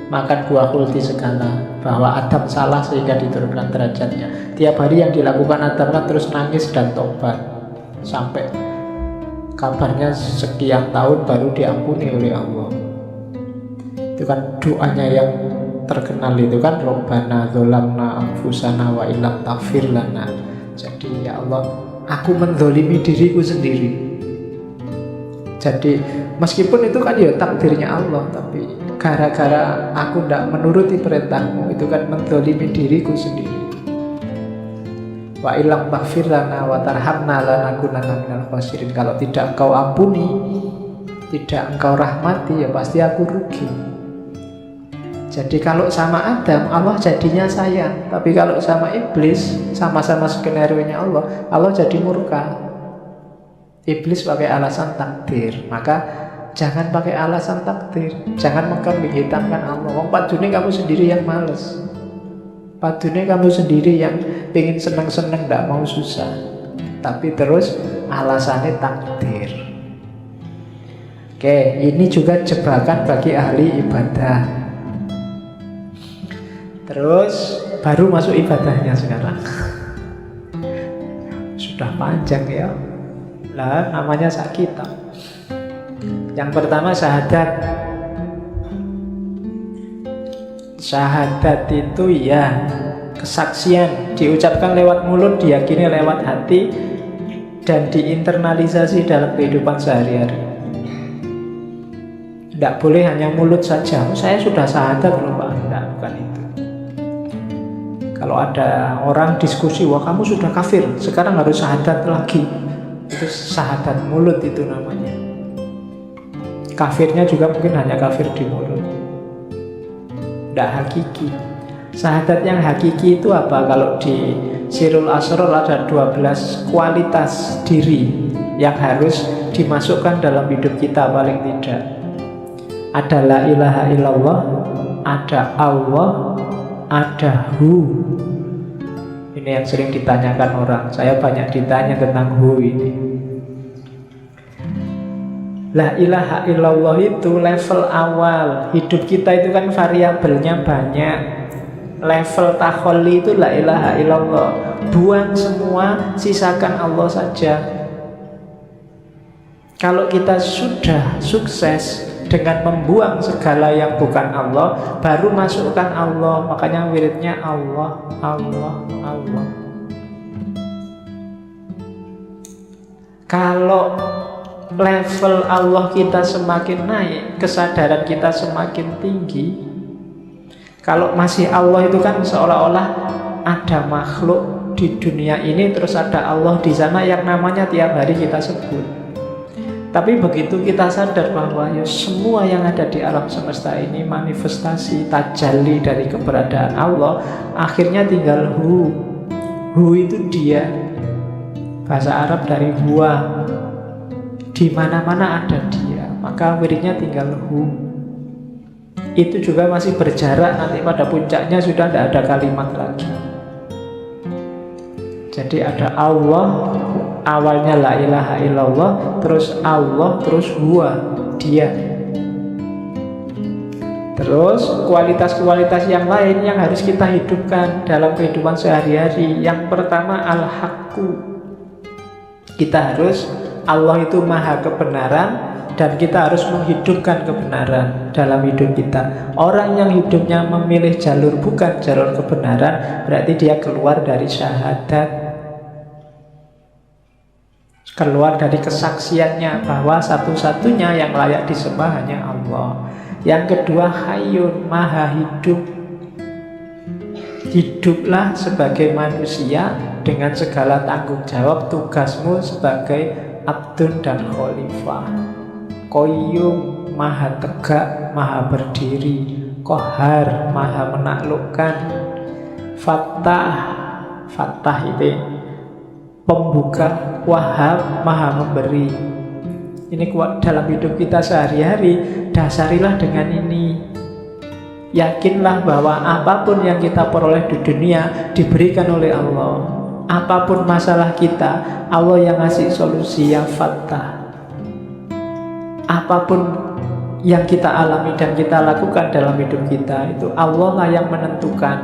makan buah khuldi segala, bahwa Adam salah sehingga diturunkan derajatnya. Tiap hari yang dilakukan Adam kan terus nangis dan tobat, sampai kabarnya sekian tahun baru diampuni oleh Allah. Itu kan doanya yang terkenal itu kan, Rabbana dzolamna anfusana wa illam taghfir lana. Jadi ya Allah, aku menzolimi diriku sendiri. Jadi meskipun itu kan ya takdirnya Allah, tapi gara-gara aku tidak menuruti perintahmu, itu kan menzalimi diriku sendiri. Wa ilam taghfir lana wa tarhamna lanakunanna minal khasirin. Kalau tidak engkau ampuni, tidak engkau rahmati, ya pasti aku rugi. Jadi kalau sama Adam, Allah jadinya sayang. Tapi kalau sama iblis, sama-sama skenario-nya Allah, Allah jadi murka. Iblis pakai alasan takdir. Maka jangan pakai alasan takdir. Jangan mengkambing hitamkan Allah. Wong padune kamu sendiri yang males. Padune kamu sendiri yang pengen seneng-seneng, gak mau susah. Tapi terus alasannya takdir. Oke, ini juga jebakan bagi ahli ibadah. Terus baru masuk ibadahnya sekarang. Sudah panjang ya. Lah namanya sakit. Yang pertama syahadat. Syahadat itu ya kesaksian, diucapkan lewat mulut, diyakini lewat hati, dan diinternalisasi dalam kehidupan sehari-hari. Tidak boleh hanya mulut saja. Saya sudah syahadat loh Pak. Tidak, bukan itu. Kalau ada orang diskusi, wah kamu sudah kafir, sekarang harus syahadat lagi. Itu syahadat mulut itu namanya. Kafirnya juga mungkin hanya kafir di mulut, tidak hakiki. Syahadat yang hakiki itu apa? Kalau di Sirul Asror ada 12 kualitas diri yang harus dimasukkan dalam hidup kita paling tidak. Ada la ilaha illallah, ada Allah, ada Hu. Ini yang sering ditanyakan orang. Saya banyak ditanya tentang Hu ini. La ilaha illallah itu level awal. Hidup kita itu kan variabelnya banyak. Level takholli itu la ilaha illallah. Buang semua, sisakan Allah saja. Kalau kita sudah sukses dengan membuang segala yang bukan Allah, baru masukkan Allah. Makanya wiridnya Allah, Allah, Allah. Kalau level Allah kita semakin naik, kesadaran kita semakin tinggi. Kalau masih Allah itu kan seolah-olah ada makhluk di dunia ini, terus ada Allah di sana yang namanya tiap hari kita sebut. Tapi begitu kita sadar bahwa ya semua yang ada di alam semesta ini manifestasi tajalli dari keberadaan Allah, akhirnya tinggal Hu. Hu itu dia. Bahasa Arab dari huwa. Di mana-mana ada dia, maka wiridnya tinggal Hu. Itu juga masih berjarak, nanti pada puncaknya sudah tidak ada kalimat lagi. Jadi ada Allah, awalnya la ilaha illallah, terus Allah, terus huwa, dia. Terus kualitas-kualitas yang lain yang harus kita hidupkan dalam kehidupan sehari-hari. Yang pertama al-haqqu. Kita harus, Allah itu maha kebenaran, dan kita harus menghidupkan kebenaran dalam hidup kita. Orang yang hidupnya memilih jalur bukan jalur kebenaran, berarti dia keluar dari syahadat, keluar dari kesaksiannya bahwa satu-satunya yang layak disembah hanya Allah. Yang kedua hayyun, maha hidup. Hiduplah sebagai manusia dengan segala tanggung jawab tugasmu sebagai abdun dan khalifah. Qayyum, maha tegak, maha berdiri. Qahar, maha menaklukkan. Fattah, Fattah itu pembuka. Wahhab, maha memberi. Ini dalam hidup kita sehari-hari, dasarilah dengan ini. Yakinlah bahwa apapun yang kita peroleh di dunia diberikan oleh Allah. Apapun masalah kita, Allah yang ngasih solusi. Ya Fattah. Apapun yang kita alami dan kita lakukan dalam hidup kita, itu Allah lah yang menentukan.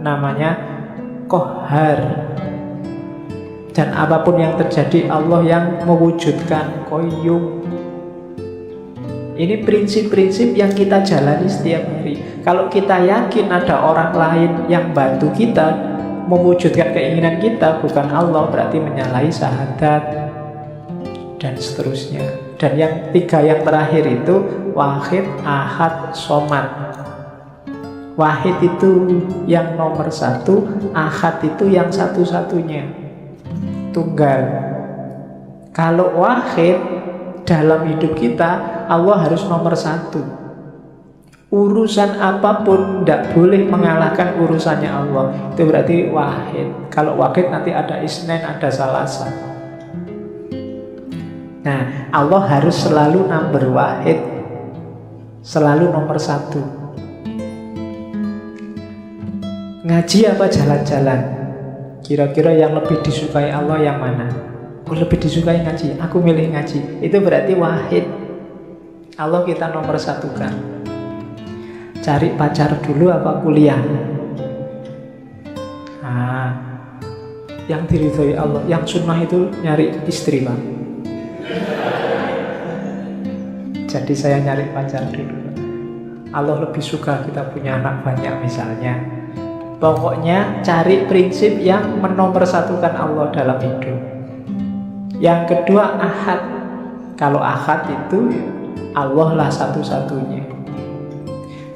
Namanya Qahar. Dan apapun yang terjadi, Allah yang mewujudkan. Qayyum. Ini prinsip-prinsip yang kita jalani setiap hari. Kalau kita yakin ada orang lain yang bantu kita mewujudkan keinginan kita, bukan Allah, berarti menyalahi syahadat dan seterusnya. Dan yang tiga yang terakhir itu wahid, ahad, somad. Wahid itu yang nomor satu, ahad itu yang satu-satunya, tunggal. Kalau wahid dalam hidup kita, Allah harus nomor satu. Urusan apapun tidak boleh mengalahkan urusannya Allah. Itu berarti wahid. Kalau wahid nanti ada isnen, ada salasa. Nah, Allah harus selalu number wahid, selalu nomor satu. Ngaji apa jalan-jalan? Kira-kira yang lebih disukai Allah yang mana? Oh, lebih disukai ngaji, aku milih ngaji. Itu berarti wahid. Allah kita nomor satukan. Cari pacar dulu apa kuliah? Nah, yang diridhoi Allah, yang sunnah itu nyari istri, Pak. Jadi saya nyari pacar dulu. Allah lebih suka kita punya anak banyak misalnya. Pokoknya cari prinsip yang menomorsatukan Allah dalam hidup. Yang kedua ahad. Kalau ahad itu Allah lah satu-satunya.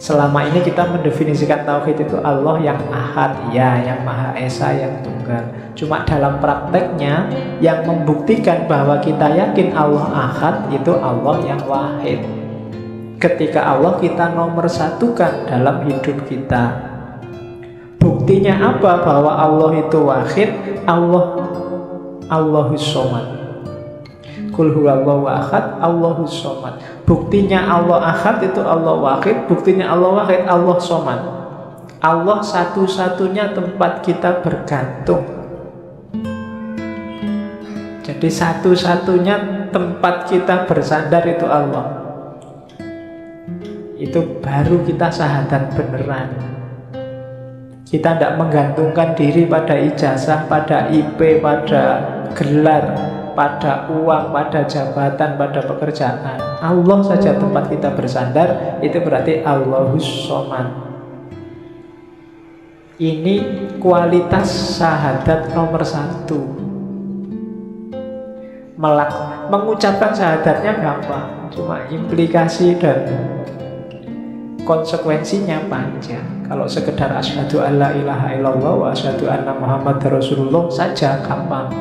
Selama ini kita mendefinisikan tauhid itu Allah yang ahad, ya, yang maha esa, yang tunggal. Cuma dalam prakteknya yang membuktikan bahwa kita yakin Allah ahad itu Allah yang wahid. Ketika Allah kita nomor satukan dalam hidup kita. Buktinya apa bahwa Allah itu wahid? Allahus somad. Qul huwallahu ahad, Allahus somad. Buktinya Allah ahad itu Allah wahid. Buktinya Allah wahid, Allah somad. Allah satu-satunya tempat kita bergantung. Jadi satu-satunya tempat kita bersandar itu Allah. Itu baru kita syahadat beneran. Kita tidak menggantungkan diri pada ijazah, pada IP, pada gelar, pada uang, pada jabatan, pada pekerjaan. Allah saja tempat kita bersandar. Itu berarti Allahus somad. Ini kualitas syahadat nomor satu. Mengucapkan syahadatnya gampang, cuma implikasi dan konsekuensinya panjang. Kalau sekedar asyhadu alla ilaha illallah wa asyhadu anna muhammadar rasulullah saja gampang.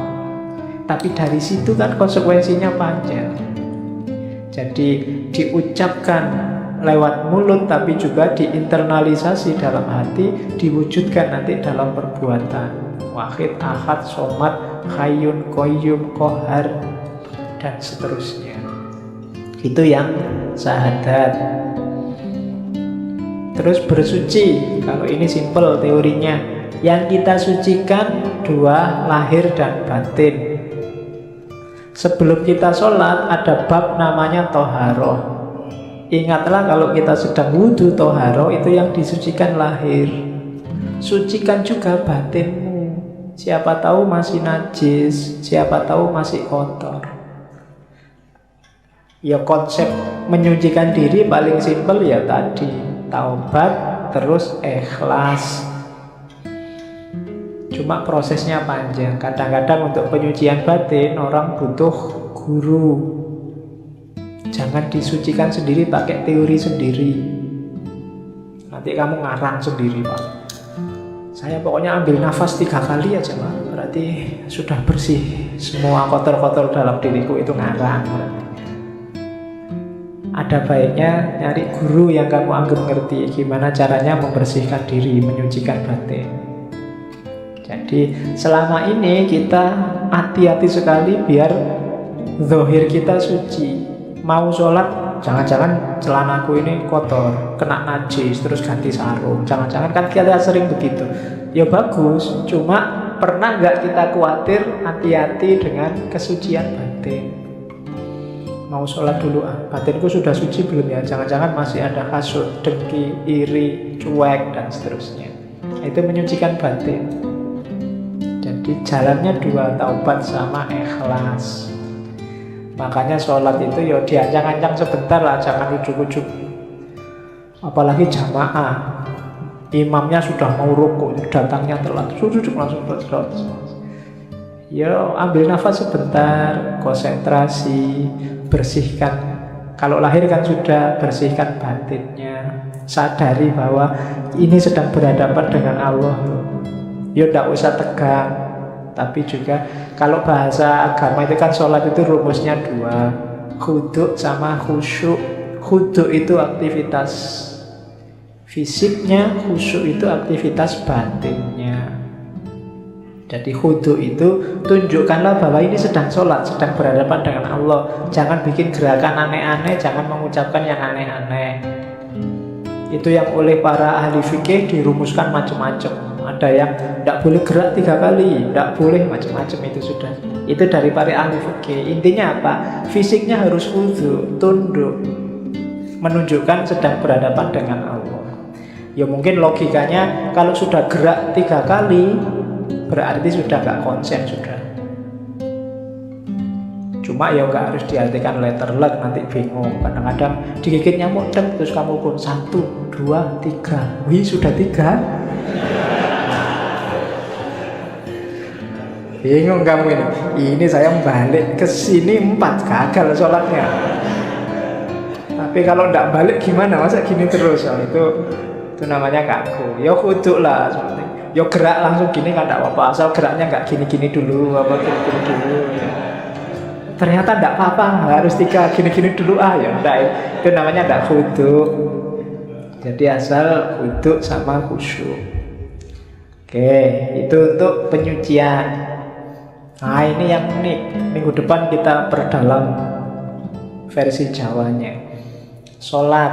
Tapi dari situ kan konsekuensinya panjang. Jadi diucapkan lewat mulut tapi juga diinternalisasi dalam hati, diwujudkan nanti dalam perbuatan. Wahid, ahad, somad, hayyun, qayyum, qahar, dan seterusnya. Itu yang syahadat. Terus bersuci, kalau ini simple teorinya. Yang kita sucikan dua, lahir dan batin. Sebelum kita sholat ada bab namanya toharoh. Ingatlah kalau kita sedang wudhu toharoh itu yang disucikan lahir. Sucikan juga batinmu. Siapa tahu masih najis, siapa tahu masih kotor. Ya konsep menyucikan diri paling simpel ya tadi. Taubat, terus ikhlas. Cuma prosesnya panjang. Kadang-kadang untuk penyucian batin orang butuh guru. Jangan disucikan sendiri pakai teori sendiri. Nanti kamu ngarang sendiri, Pak. Saya pokoknya ambil nafas 3 kali aja, Pak. Berarti sudah bersih. Semua kotor-kotor dalam diriku itu ngarang. Ada baiknya nyari guru yang kamu anggap ngerti gimana caranya membersihkan diri, menyucikan batin. Jadi selama ini kita hati-hati sekali biar zahir kita suci. Mau sholat, jangan-jangan celanaku ini kotor, kena najis, terus ganti sarung. Jangan-jangan kan kita sering begitu. Ya bagus, cuma pernah nggak kita khawatir hati-hati dengan kesucian batin? Mau sholat dulu, batinku sudah suci belum ya? Jangan-jangan masih ada hasud, dengki, iri, cuek, dan seterusnya. Itu menyucikan batin. Jadi jalannya dua, taubat sama ikhlas. Makanya sholat itu ya diancang-ancang sebentar lah, jangan ujuk-ujuk. Apalagi jamaah, imamnya sudah mau rukuk, datangnya telat, ujuk-ujuk langsung berdoa. Ya ambil nafas sebentar, konsentrasi, bersihkan. Kalau lahir kan sudah, bersihkan batinnya. Sadari bahwa ini sedang berhadapan dengan Allah. Ya tidak usah tegang. Tapi juga kalau bahasa agama itu kan sholat itu rumusnya dua, khudu' sama khusyuk. Khudu' itu aktivitas fisiknya, khusyuk itu aktivitas batinnya. Jadi khudu' itu tunjukkanlah bahwa ini sedang sholat, sedang berhadapan dengan Allah. Jangan bikin gerakan aneh-aneh, jangan mengucapkan yang aneh-aneh. Itu yang oleh para ahli fikih dirumuskan macam-macam. Ada yang tidak boleh gerak 3 kali, tidak boleh macam-macam, itu sudah. Itu dari para ahli fikih. Intinya apa? Fisiknya harus khudu', tunduk, menunjukkan sedang berhadapan dengan Allah. Ya mungkin logikanya kalau sudah gerak 3 kali berarti sudah gak konsen sudah. Cuma ya gak harus diartikan letter luck, nanti bingung. Kadang-kadang digigit nyamuk terus kamu pun 1, 2, 3. Wih sudah 3. Bingung kamu ini. Ini saya balik ke sini 4, gagal sholatnya. Tapi kalau ndak balik gimana? Masa gini terus? Oh, itu namanya kaku. Ya khudu' lah. Ya gerak langsung gini kan tidak apa-apa, asal geraknya nggak gini-gini dulu, apa gini-gini dulu ya. Ternyata tidak apa-apa, harus 3 gini-gini dulu ya enggak, itu namanya tidak khudu'. Jadi asal khudu' sama khusyuk. Oke, itu untuk penyucian. Nah ini yang unik, minggu depan kita perdalam versi Jawanya. Sholat,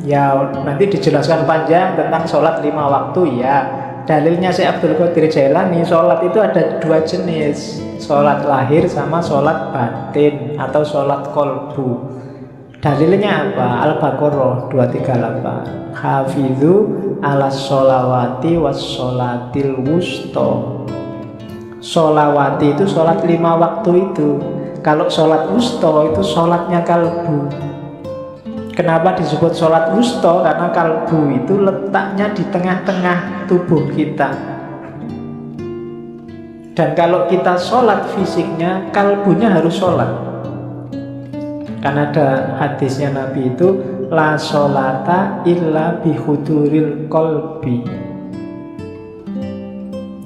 ya nanti dijelaskan panjang tentang sholat 5 waktu ya. Dalilnya Syekh Abdul Qadir Jailani, sholat itu ada 2 jenis, sholat lahir sama sholat batin atau sholat kolbu. Dalilnya apa? Al-Baqarah 238. Hafidhu ala sholawati was sholatil wusto. Sholawati itu sholat 5 waktu itu. Kalau sholat wusto itu sholatnya kalbu. Kenapa disebut sholat wusto? Karena kalbu itu letaknya di tengah-tengah tubuh kita. Dan kalau kita sholat fisiknya, kalbunya harus sholat. Karena ada hadisnya Nabi itu, la sholata illa bihuduril kolbi.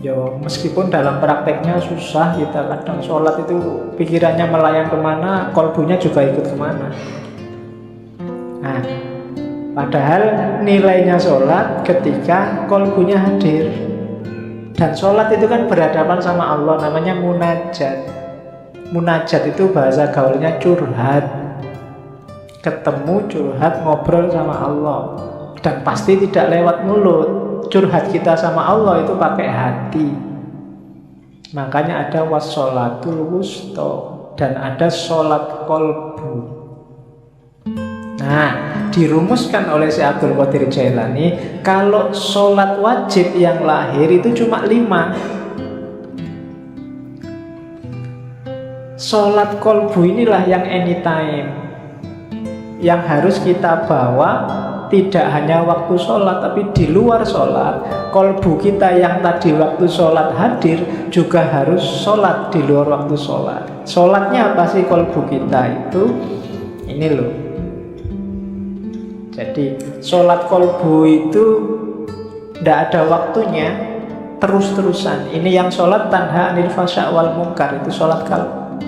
Ya, meskipun dalam prakteknya susah, kita kadang sholat itu pikirannya melayang kemana, kolbunya juga ikut kemana. Nah, padahal nilainya sholat ketika kolbunya hadir. Dan sholat itu kan berhadapan sama Allah, namanya munajat. Munajat itu bahasa gaulnya curhat. Ketemu, curhat, ngobrol sama Allah. Dan pasti tidak lewat mulut. Curhat kita sama Allah itu pakai hati. Makanya ada wassolatul wusto dan ada sholat kolbu. Nah, dirumuskan oleh Syekh Abdul Qadir Jailani, kalau sholat wajib yang lahir itu cuma 5. Sholat kolbu inilah yang anytime, yang harus kita bawa tidak hanya waktu sholat, tapi di luar sholat. Kolbu kita yang tadi waktu sholat hadir juga harus sholat di luar waktu sholat. Sholatnya apa sih kolbu kita itu? Ini loh. Jadi sholat kolbu itu tidak ada waktunya, terus-terusan. Ini yang sholat tanha anil fasya wal munkar, itu sholat kalbu.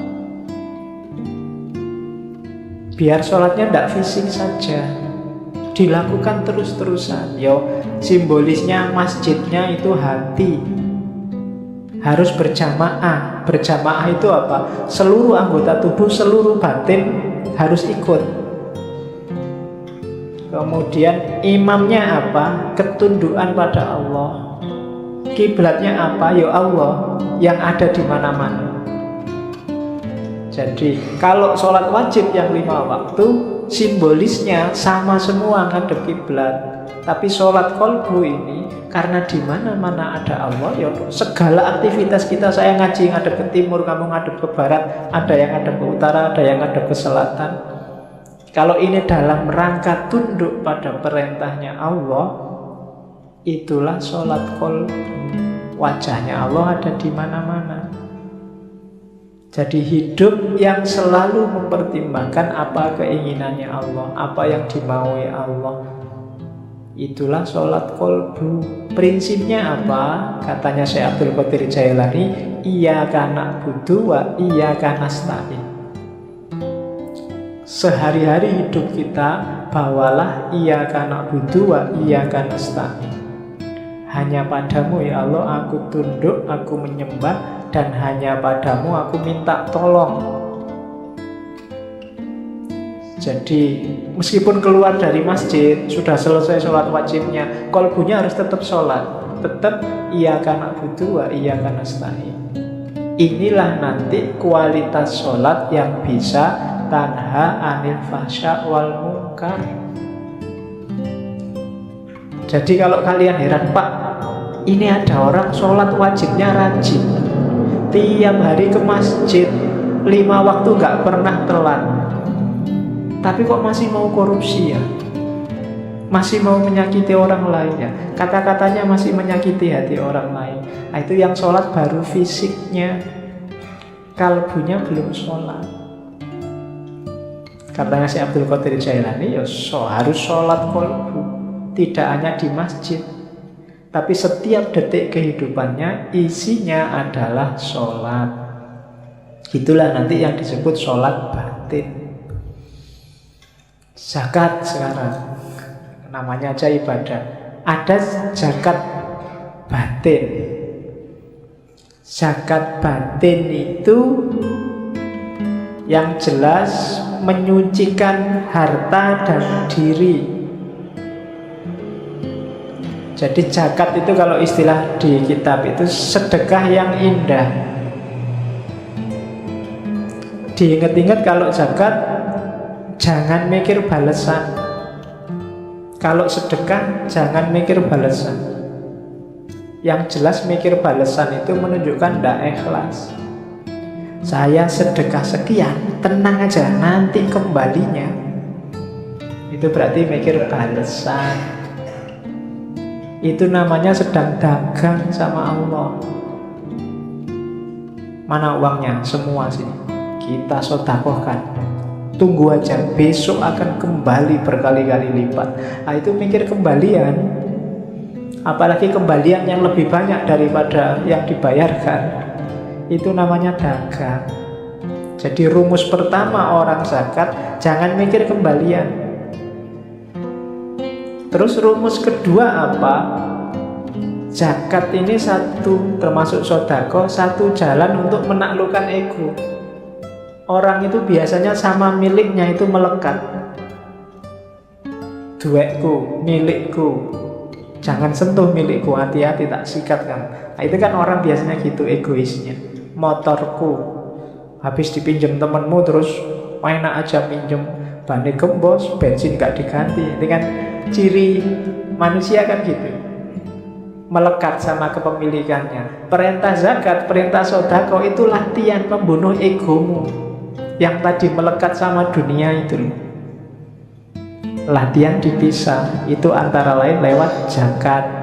Biar sholatnya tidak fisik saja, dilakukan terus-terusan. Yo, simbolisnya masjidnya itu hati, harus berjamaah. Berjamaah itu apa? Seluruh anggota tubuh, seluruh batin harus ikut. Kemudian imamnya apa? Ketundukan pada Allah. Kiblatnya apa? Ya Allah yang ada di mana-mana. Jadi kalau sholat wajib yang 5 waktu, simbolisnya sama semua ngadep kiblat. Tapi sholat kolbu ini karena di mana-mana ada Allah, ya segala aktivitas kita, saya ngaji ngadep ke timur, kamu ngadep ke barat, ada yang ngadep ke utara, ada yang ngadep ke selatan. Kalau ini dalam rangka tunduk pada perintahnya Allah, itulah sholat kolbu. Wajahnya Allah ada di mana-mana. Jadi hidup yang selalu mempertimbangkan apa keinginannya Allah, apa yang dimaui Allah. Itulah sholat kolbu. Prinsipnya apa? Katanya Syekh Abdul Qadir Jailani, iyyaka na'budu wa iyyaka nasta'in. Sehari-hari hidup kita bawalah iyyaka na'budu wa iyyaka nasta'in. Hanya padamu ya Allah aku tunduk, aku menyembah, dan hanya padamu aku minta tolong. Jadi meskipun keluar dari masjid, sudah selesai sholat wajibnya, kolbunya harus tetap sholat, tetap iyyaka na'budu wa iyyaka nasta'in. Inilah nanti kualitas sholat yang bisa tanha anil fahsya wal munkar. Jadi kalau kalian heran, Pak, ini ada orang sholat wajibnya rajin, tiap hari ke masjid, 5 waktu gak pernah telat, tapi kok masih mau korupsi ya? Masih mau menyakiti orang lain ya? Kata-katanya masih menyakiti hati orang lain. Nah, itu yang sholat baru fisiknya, kalbunya belum sholat. Katanya si Abdul Qadir Jailani, ya harus sholat kolbu. Tidak hanya di masjid, tapi setiap detik kehidupannya isinya adalah sholat. Itulah nanti yang disebut sholat batin. Zakat sekarang namanya aja ibadah. Ada zakat batin. Zakat batin itu yang jelas menyucikan harta dan diri. Jadi zakat itu kalau istilah di kitab itu sedekah yang indah. Diingat-ingat kalau zakat jangan mikir balasan. Kalau sedekah jangan mikir balasan. Yang jelas mikir balasan itu menunjukkan tidak ikhlas. Saya sedekah sekian, tenang aja, nanti kembalinya. Itu berarti mikir balasan. Itu namanya sedang dagang sama Allah. Mana uangnya? Semua sini kita sedekahkan. Tunggu aja, besok akan kembali berkali-kali lipat. Nah, itu mikir kembalian. Apalagi kembalian yang lebih banyak daripada yang dibayarkan. Itu namanya dagang. Jadi rumus pertama orang zakat, jangan mikir kembalian. Terus rumus kedua apa? Zakat ini satu, termasuk sedekah, satu jalan untuk menaklukkan ego. Orang itu biasanya sama miliknya itu melekat. Duitku, milikku, jangan sentuh milikku, hati-hati tak sikat kamu. Nah, itu kan orang biasanya gitu egoisnya. Motorku, habis dipinjam temenmu terus enak aja minjem, bannya gembos, bensin gak diganti. Itu kan ciri manusia kan gitu, melekat sama kepemilikannya. Perintah zakat, perintah sedekah itu latihan membunuh egomu yang tadi melekat sama dunia itu. Latihan dipisah, itu antara lain lewat zakat.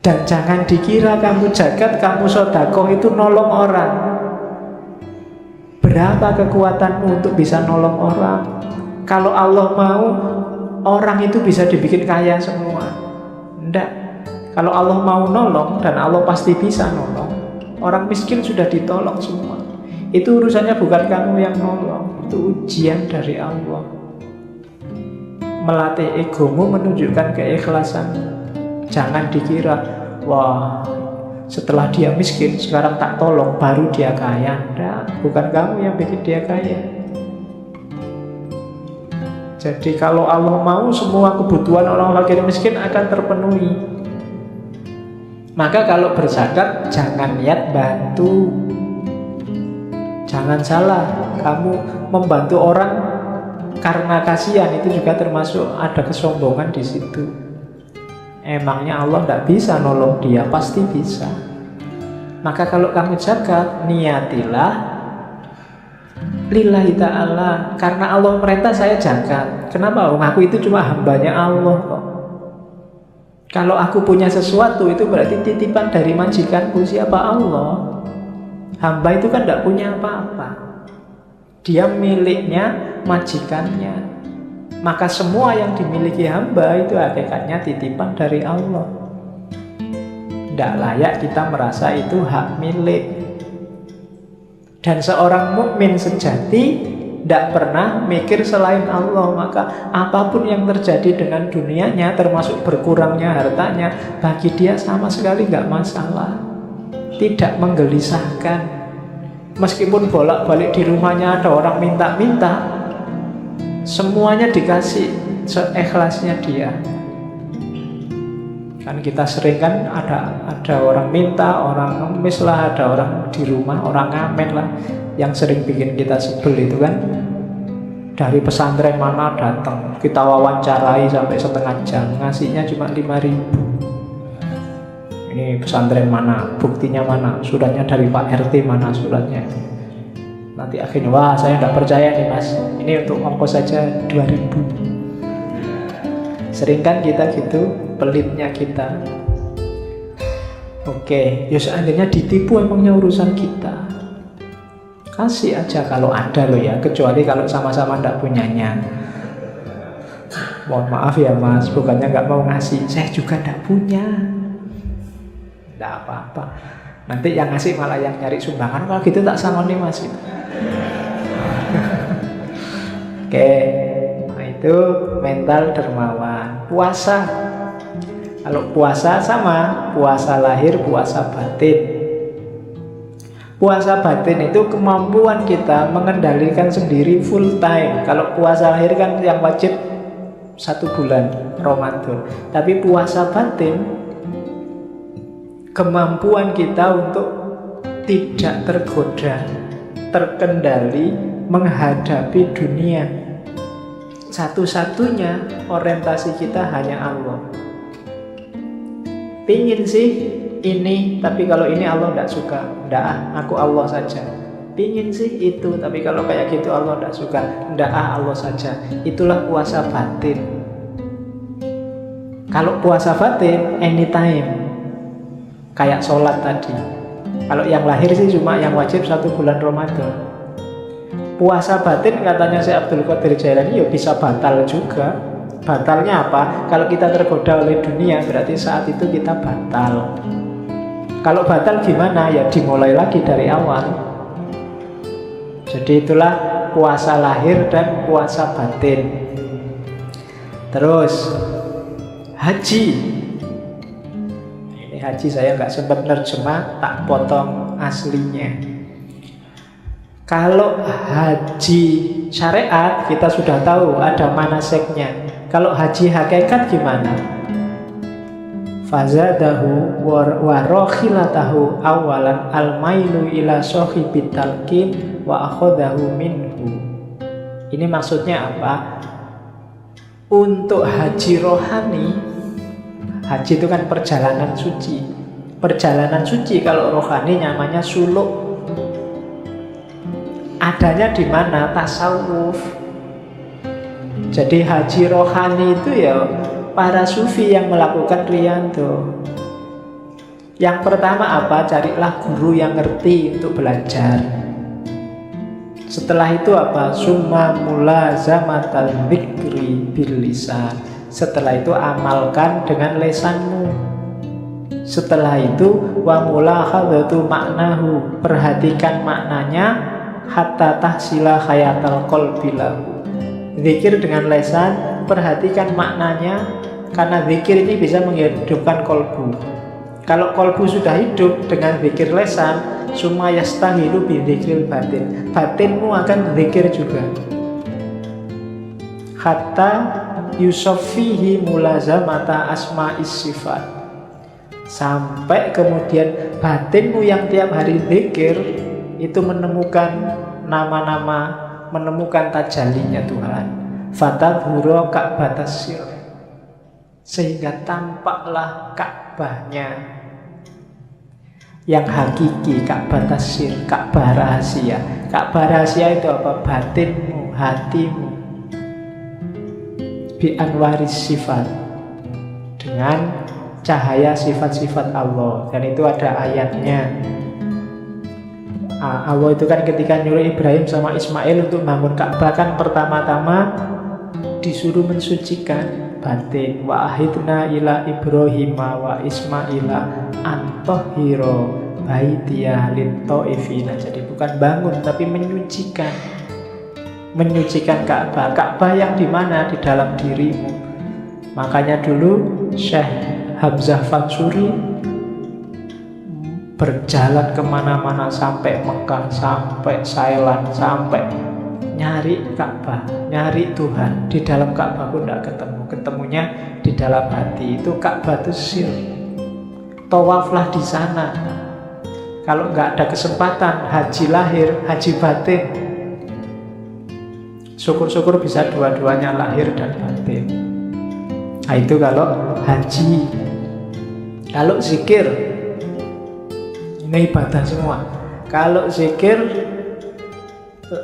Dan jangan dikira kamu zakat, kamu sedekah itu nolong orang. Berapa kekuatanmu untuk bisa nolong orang? Kalau Allah mau, orang itu bisa dibikin kaya semua. Enggak. Kalau Allah mau nolong, dan Allah pasti bisa nolong, orang miskin sudah ditolong semua. Itu urusannya bukan kamu yang nolong. Itu ujian dari Allah. Melatih egomu menunjukkan keikhlasan. Jangan dikira, wah, setelah dia miskin, sekarang tak tolong, baru dia kaya. Enggak, bukan kamu yang bikin dia kaya. Jadi kalau Allah mau, semua kebutuhan orang fakir miskin akan terpenuhi. Maka kalau berzakat, jangan niat bantu. Jangan salah, kamu membantu orang karena kasihan, itu juga termasuk ada kesombongan di situ. Emangnya Allah tidak bisa nolong dia? Pasti bisa. Maka kalau kamu zakat, niatilah lillahi ta'ala, karena Allah perintah saya zakat. Kenapa? Aku itu cuma hambanya Allah kok. Kalau aku punya sesuatu, itu berarti titipan dari majikanku. Siapa? Allah. Hamba itu kan tidak punya apa-apa. Dia miliknya majikannya. Maka semua yang dimiliki hamba itu hakikatnya titipan dari Allah. Tidak layak kita merasa itu hak milik. Dan seorang mukmin sejati tidak pernah mikir selain Allah. Maka apapun yang terjadi dengan dunianya, termasuk berkurangnya hartanya, bagi dia sama sekali nggak masalah. Tidak menggelisahkan. Meskipun bolak-balik di rumahnya ada orang minta-minta, semuanya dikasih seikhlasnya dia. Kan kita sering kan ada orang minta, orang ngemis lah, ada orang di rumah, orang ngamen lah. Yang sering bikin kita sebel itu kan, dari pesantren mana datang, kita wawancarai sampai setengah jam, ngasihnya cuma 5.000. Ini pesantren mana, buktinya mana, suratnya dari Pak RT mana suratnya. Nanti akhirnya, wah saya tidak percaya nih mas, ini untuk ongkos saja 2.000. Sering kan kita gitu, pelitnya kita. Oke, ya seandainya ditipu emangnya urusan kita. Kasih aja kalau ada loh ya, kecuali kalau sama-sama tidak punyanya. Mohon maaf ya mas, bukannya nggak mau ngasih, saya juga tidak punya. Tidak apa-apa. Nanti yang ngasih malah yang nyari sumbangan. Kalau gitu tak sanggup nih mas. Oke, nah itu mental dermawan. Puasa, kalau puasa sama, puasa lahir, puasa batin. Puasa batin itu kemampuan kita mengendalikan sendiri full time. Kalau puasa lahir kan yang wajib 1 bulan Ramadan. Tapi puasa batin, kemampuan kita untuk tidak tergoda, terkendali menghadapi dunia. Satu-satunya orientasi kita hanya Allah. Pingin sih ini, tapi kalau ini Allah tidak suka. Tidak, aku Allah saja. Pingin sih itu, tapi kalau kayak gitu Allah tidak suka. Tidak, Allah saja. Itulah puasa batin. Kalau puasa batin, anytime. Kayak sholat tadi. Kalau yang lahir sih cuma yang wajib 1 bulan Ramadan. Puasa batin katanya si Abdul Qadir Jailani ya bisa batal juga. Batalnya apa? Kalau kita tergoda oleh dunia, berarti saat itu kita batal. Kalau batal gimana? Ya dimulai lagi dari awal. Jadi itulah puasa lahir dan puasa batin. Terus haji. Haji saya nggak sempat nerjemah, tak potong aslinya. Kalau haji syariat kita sudah tahu ada manasiknya. Kalau haji hakikat gimana? Fazadahu wa rokhilatahu awalan al-mailu ila sohibit talqin wa akhadahu minhu. Ini maksudnya apa? Untuk haji rohani, haji itu kan perjalanan suci. Perjalanan suci kalau rohani namanya suluk. Adanya di mana? Tasawuf. Jadi haji rohani itu ya para sufi yang melakukan riyadhah. Yang pertama apa? Carilah guru yang ngerti untuk belajar. Setelah itu apa? Summa mulazamatal dzikri bil lisan. Setelah itu amalkan dengan lesanmu. Setelah itu wa mulahadzatu maknahu, perhatikan maknanya hatta tahsila khayatal qalbi lahu. Zikir dengan lesan, perhatikan maknanya, karena zikir ini bisa menghidupkan kolbu. Kalau kolbu sudah hidup dengan zikir lesan, summa yastahilu bi dzikril batin, batinmu akan zikir juga. Hatta yusofihi mulazamata asma'is sifat, sampai kemudian batinmu yang tiap hari zikir itu menemukan nama-nama, menemukan tajallinya Tuhan. Fatadhuru ka'batas sir, sehingga tampaklah Ka'bahnya yang hakiki, Ka'batas sir, Ka'bah rahasia. Ka'bah rahasia itu apa? Batinmu, hatimu. Bi anwaris sifat, dengan cahaya sifat-sifat Allah. Dan itu ada ayatnya. Allah itu kan ketika nyuruh Ibrahim sama Ismail untuk bangun Ka'bah kan pertama-tama disuruh mensucikan batin. Wa ahidna ila Ibrahim wa Ismaila antahhiro baitiya lit-taifina. Jadi bukan bangun tapi menyucikan. Menyucikan Ka'bah. Ka'bah yang di mana? Di dalam dirimu. Makanya dulu Syekh Hamzah Fansuri berjalan kemana-mana sampai Mekah, sampai Thailand, sampai nyari Ka'bah, nyari Tuhan. Di dalam Ka'bah pun tidak ketemu. Ketemunya di dalam hati. Itu Ka'bah itu sir. Tawaflah di sana. Kalau nggak ada kesempatan haji lahir, haji batin. Syukur-syukur bisa dua-duanya lahir dan batin. Nah itu kalau haji. Kalau zikir, ini ibadah semua. Kalau zikir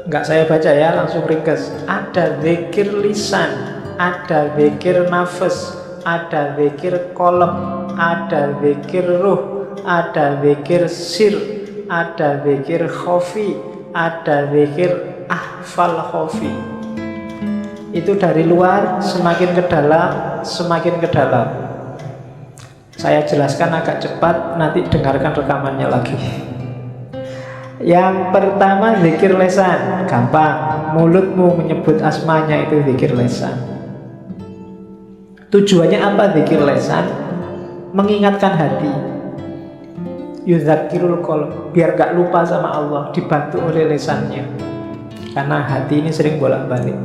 nggak saya baca ya, langsung ringkas. Ada zikir lisan, ada zikir nafas, ada zikir kolab, ada zikir ruh, ada zikir sir, ada zikir khofi, ada zikir ahfal khofi. Itu dari luar semakin ke dalam, semakin ke dalam. Saya jelaskan agak cepat, nanti dengarkan rekamannya lagi. Yang pertama zikir lesan, gampang. Mulutmu menyebut asmanya itu zikir lesan. Tujuannya apa zikir lesan? Mengingatkan hati. Yuzakirul qalb, biar gak lupa sama Allah, dibantu oleh lesannya. Karena hati ini sering bolak-balik.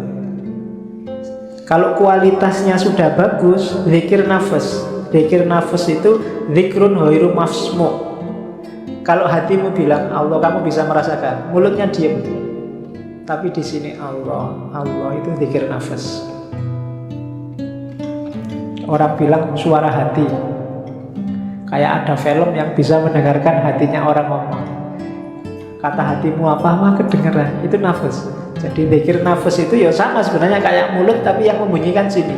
Kalau kualitasnya sudah bagus, zikir nafas. Zikir nafas itu zikrun ghairu mafsmu. Kalau hatimu bilang Allah, kamu bisa merasakan. Mulutnya diam, tapi di sini Allah, Allah itu zikir nafas. Orang bilang suara hati. Kayak ada film yang bisa mendengarkan hatinya orang ngomong. Kata hatimu apa? Wah kedengeran. Itu nafas. Jadi zikir nafas itu ya sama sebenarnya kayak mulut, tapi yang membunyikan sini.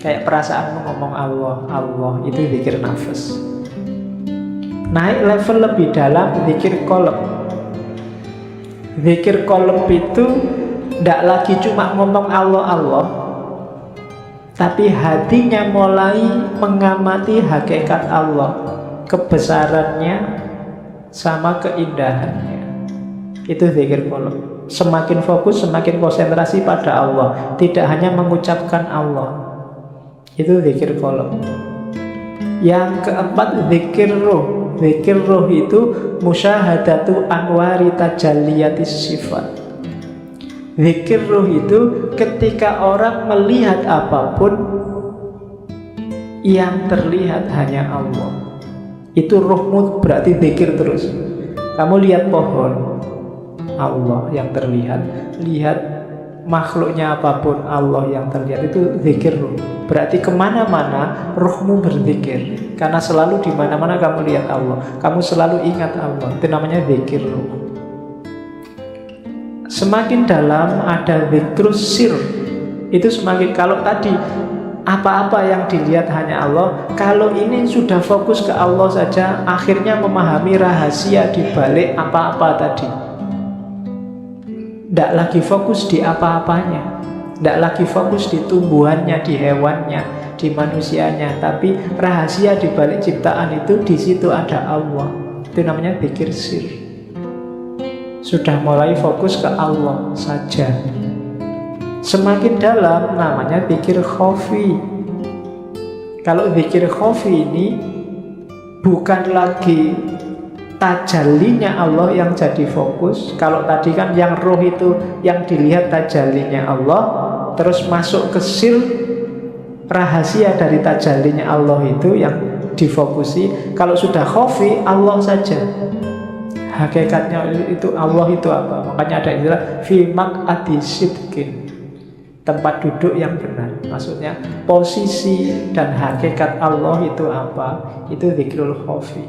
Kayak perasaanmu ngomong Allah, Allah, itu zikir nafas. Naik level lebih dalam, zikir qalb. Zikir qalb itu tidak lagi cuma ngomong Allah, Allah, tapi hatinya mulai mengamati hakikat Allah, kebesarannya sama keindahannya. Itu zikir qalb. Semakin fokus, semakin konsentrasi pada Allah, tidak hanya mengucapkan Allah. Itu zikir qalb. Yang keempat zikir ruh. Zikir ruh itu musyahadatu anwari tajalliyatis sifat. Zikir ruh itu ketika orang melihat apapun yang terlihat hanya Allah. Itu ruhmu berarti zikir terus. Kamu lihat pohon, Allah yang terlihat. Lihat makhluknya apapun, Allah yang terlihat. Itu zikir ruh. Berarti kemana-mana ruhmu berzikir. Karena selalu di mana-mana kamu lihat Allah, kamu selalu ingat Allah. Itu namanya zikir ruh. Semakin dalam ada zikrus sir. Itu semakin, kalau tadi apa-apa yang dilihat hanya Allah, kalau ini sudah fokus ke Allah saja, akhirnya memahami rahasia di balik apa-apa tadi. Tidak lagi fokus di apa-apanya, tidak lagi fokus di tumbuhannya, di hewannya, di manusianya, tapi rahasia di balik ciptaan itu, di situ ada Allah. Itu namanya zikir sir. Sudah mulai fokus ke Allah saja. Semakin dalam namanya zikir khofi. Kalau zikir khofi ini bukan lagi tajallinya Allah yang jadi fokus. Kalau tadi kan yang roh itu yang dilihat tajallinya Allah, terus masuk ke sir, rahasia dari tajallinya Allah itu yang difokusi. Kalau sudah khofi, Allah saja. Hakikatnya itu Allah itu apa? Makanya ada istilah fi maq'adi sidqin, tempat duduk yang benar. Maksudnya posisi dan hakikat Allah itu apa? Itu zikrul khofi.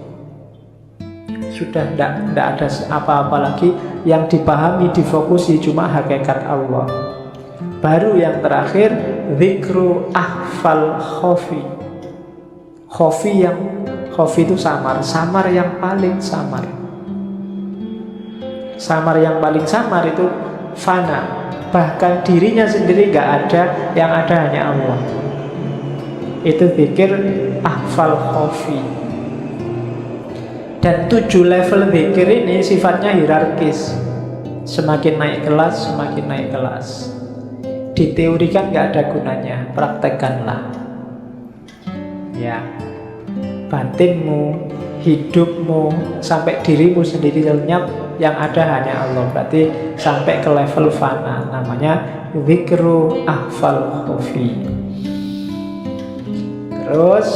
Sudah tidak ada apa-apa lagi yang dipahami, difokusi, cuma hakikat Allah. Baru yang terakhir zikru ahfal khofi. Khofi itu samar, samar yang paling samar. Samar yang paling samar itu fana. Bahkan dirinya sendiri nggak ada, yang ada hanya Allah. Itu zikir ahfal khofi. Dan 7 level zikir ini sifatnya hierarkis. Semakin naik kelas, semakin naik kelas. Diteorikan nggak ada gunanya, praktekkanlah. Ya, batinmu, hidupmu, sampai dirimu sendiri lenyap, yang ada hanya Allah. Berarti sampai ke level fana. Namanya zikru ahfal khofi. Terus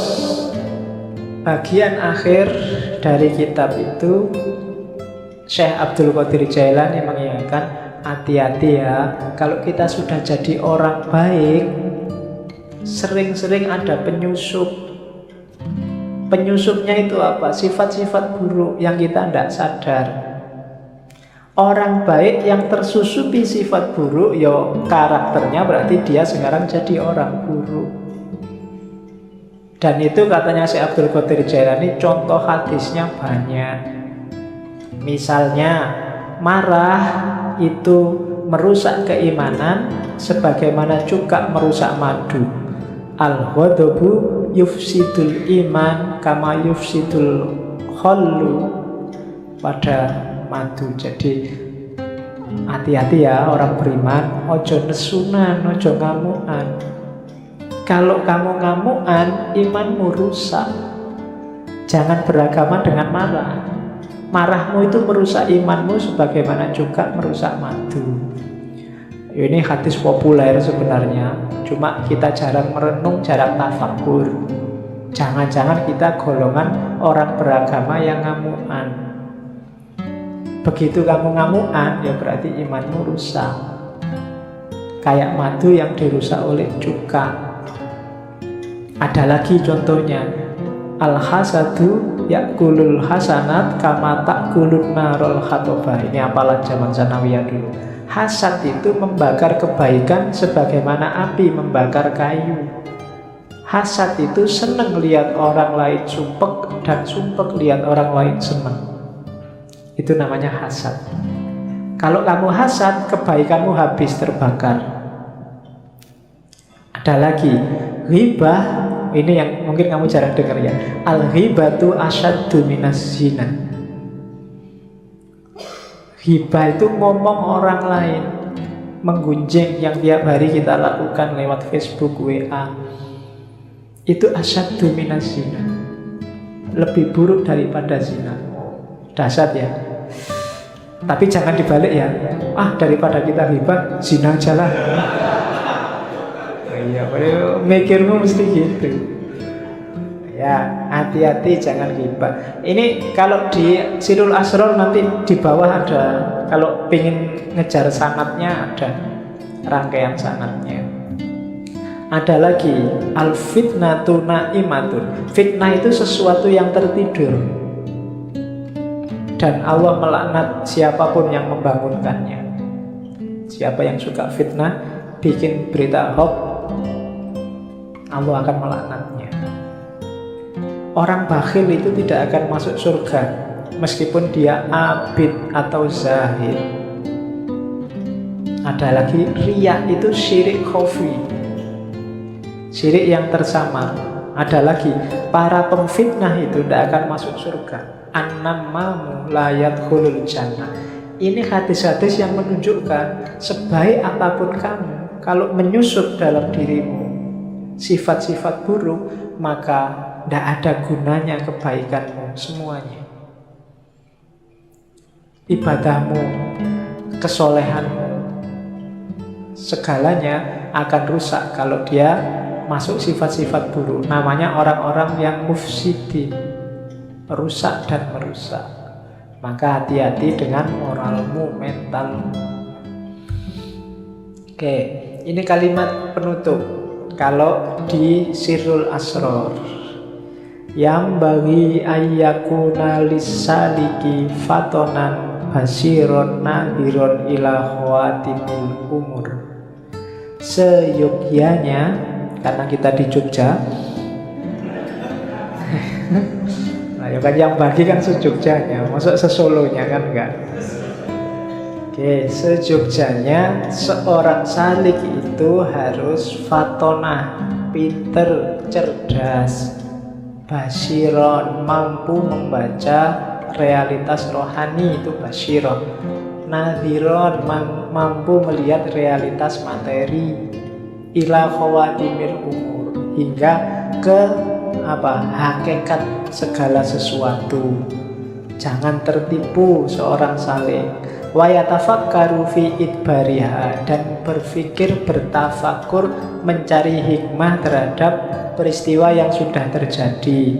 bagian akhir dari kitab itu Syekh Abdul Qadir Jailani mengingatkan, hati-hati ya, kalau kita sudah jadi orang baik, sering-sering ada penyusup. Penyusupnya itu apa? Sifat-sifat buruk yang kita tidak sadar. Orang baik yang tersusupi sifat buruk, ya karakternya berarti dia sekarang jadi orang buruk. Dan itu katanya Syekh Abdul Qadir Jailani, contoh hadisnya banyak. Misalnya, marah itu merusak keimanan sebagaimana cuka merusak madu. Al-ghadabu yufsidul iman kama yufsidul khallu pada madu. Jadi hati-hati ya orang beriman, ojo nesunan, ojo ngamuan. Kalau kamu ngamuan, imanmu rusak. Jangan beragama dengan marah. Marahmu itu merusak imanmu sebagaimana juga merusak madu. Ini hadis populer sebenarnya, cuma kita jarang merenung, jarang tafakur. Jangan-jangan kita golongan orang beragama yang ngamuan. Begitu kamu ngamuan, ya berarti imanmu rusak. Kayak madu yang dirusak oleh cuka. Ada lagi contohnya, al-hasadu yakulul hasanat kama takulun narol khatobah. Ini apalan zaman Zanawiyah dulu. Hasad itu membakar kebaikan sebagaimana api membakar kayu. Hasad itu senang lihat orang lain sumpek, dan sumpek lihat orang lain senang. Itu namanya hasad. Kalau kamu hasad, kebaikanmu habis terbakar. Ada lagi, ghibah. Ini yang mungkin kamu jarang dengar ya. Al-ghibatu asyaddu minas zina. Ghibah itu ngomong orang lain, menggunjing yang tiap hari kita lakukan lewat Facebook, WA. Itu asyaddu minas zina. Lebih buruk daripada zina. Dahsyat ya. Tapi jangan dibalik ya. Daripada kita ghibah, zina aja lah. Iya, mikirmu mesti gitu. Ya, hati-hati jangan ghibah. Ini kalau di Sirul Asror nanti di bawah ada, kalau pingin ngejar sanatnya ada rangkaian sanatnya. Ada lagi, al-fitnatu na'imatun. Fitnah itu sesuatu yang tertidur, dan Allah melaknat siapapun yang membangunkannya. Siapa yang suka fitnah, bikin berita hoax, Allah akan melaknatnya. Orang bakhil itu tidak akan masuk surga meskipun dia abid atau zahid. Ada lagi, riya itu syirik khafi, syirik yang tersamar. Ada lagi, para pemfitnah itu tidak akan masuk surga. An-nammamu la yadkhulul jannah. Ini hadis-hadis yang menunjukkan sebaik apapun kamu, kalau menyusup dalam dirimu sifat-sifat buruk, maka tidak ada gunanya kebaikanmu semuanya. Ibadahmu, kesolehanmu, segalanya akan rusak kalau dia masuk sifat-sifat buruk. Namanya orang-orang yang mufsidin, rusak dan merusak. Maka hati-hati dengan moralmu, mentalmu. Oke, ini kalimat penutup. Kalau di Sirrul Asror, yang bagi ayyakuna lisaliki fatonan basiron nadhiron ila khawatimil umur. Seyogyanya, karena kita di Jogja. Nah, ya kan yang bagi kan sejogjanya, masuk sesolonya kan enggak. Oke, sejogjanya seorang salik itu harus fatonah, pinter, cerdas, basiron, mampu membaca realitas rohani, itu basiron. Nadhiron, mampu melihat realitas materi. Ila khawatimil umur, hingga ke hakikat segala sesuatu. Jangan tertipu seorang salik. Wa yatafakkaru fi idbariha, dan berpikir, bertafakur, mencari hikmah terhadap peristiwa yang sudah terjadi.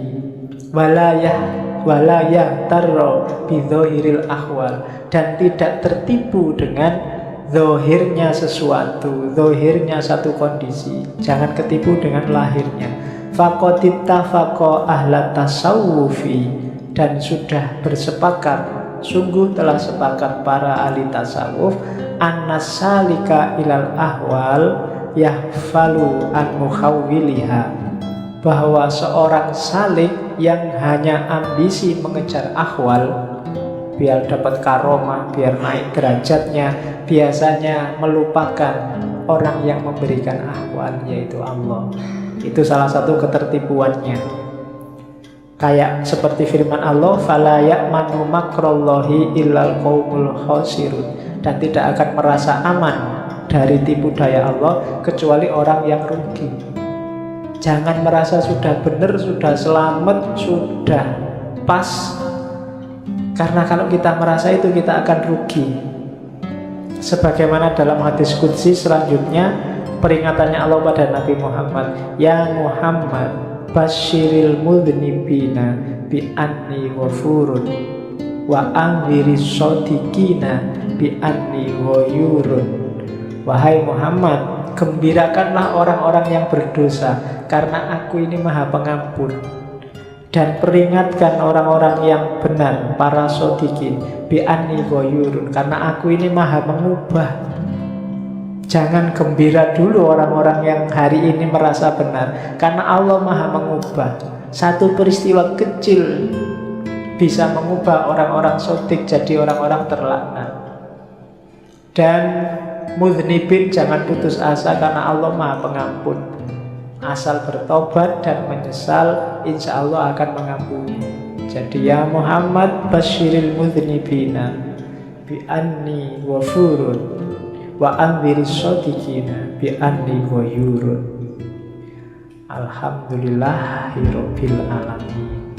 Walayah tarro bidzohiril ahwal, dan tidak tertipu dengan zohirnya sesuatu, zohirnya satu kondisi. Jangan ketipu dengan lahirnya. Faqadit tafaqo ahlat tasawufi, dan sudah bersepakat, sungguh telah sepakat para ahli tasawuf, annas salika ilal ahwal yahfalu an mukhawwiliha, bahwa seorang salik yang hanya ambisi mengejar ahwal, biar dapat karomah, biar naik derajatnya, biasanya melupakan orang yang memberikan ahwal, yaitu Allah. Itu salah satu ketertipuannya. Kayak seperti firman Allah, fala ya'manu makrallahi illal qaumul khasirun, dan tidak akan merasa aman dari tipu daya Allah kecuali orang yang rugi. Jangan merasa sudah benar, sudah selamat, sudah pas, karena kalau kita merasa itu kita akan rugi. Sebagaimana dalam hadis qudsi selanjutnya, peringatannya Allah pada Nabi Muhammad, ya Muhammad basyiril mudhnibina bi anni ghafurun wa anziris shadiqina bi anni ghayurun. Wahai Muhammad, gembirakanlah orang-orang yang berdosa, karena aku ini maha pengampun. Dan peringatkan orang-orang yang benar, para shodiqin, bi anni ghayurun, karena aku ini maha mengubah. Jangan gembira dulu orang-orang yang hari ini merasa benar, karena Allah maha mengubah. Satu peristiwa kecil bisa mengubah orang-orang shodiq jadi orang-orang terlaknat. Dan mudhnibin, jangan putus asa, karena Allah maha pengampun. Asal bertobat dan menyesal, insya Allah akan mengampuni. Jadi ya Muhammad basyiril mudhnibina bi anni ghafurun wa anziris shadiqina bi anni ghayurun. Alhamdulillahirabbil alamin.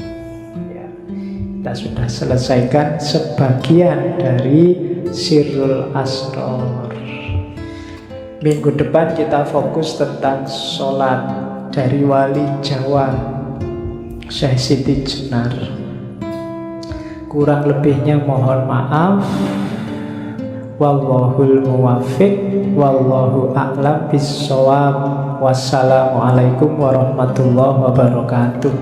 Ya, kita sudah selesaikan sebagian dari Sirrul Asrar. Minggu depan kita fokus tentang sholat dari wali Jawa Syekh Siti Jenar. Kurang lebihnya mohon maaf. Wallahul muwaffiq, wallahu a'lam bissawab. Wassalamualaikum warahmatullahi wabarakatuh.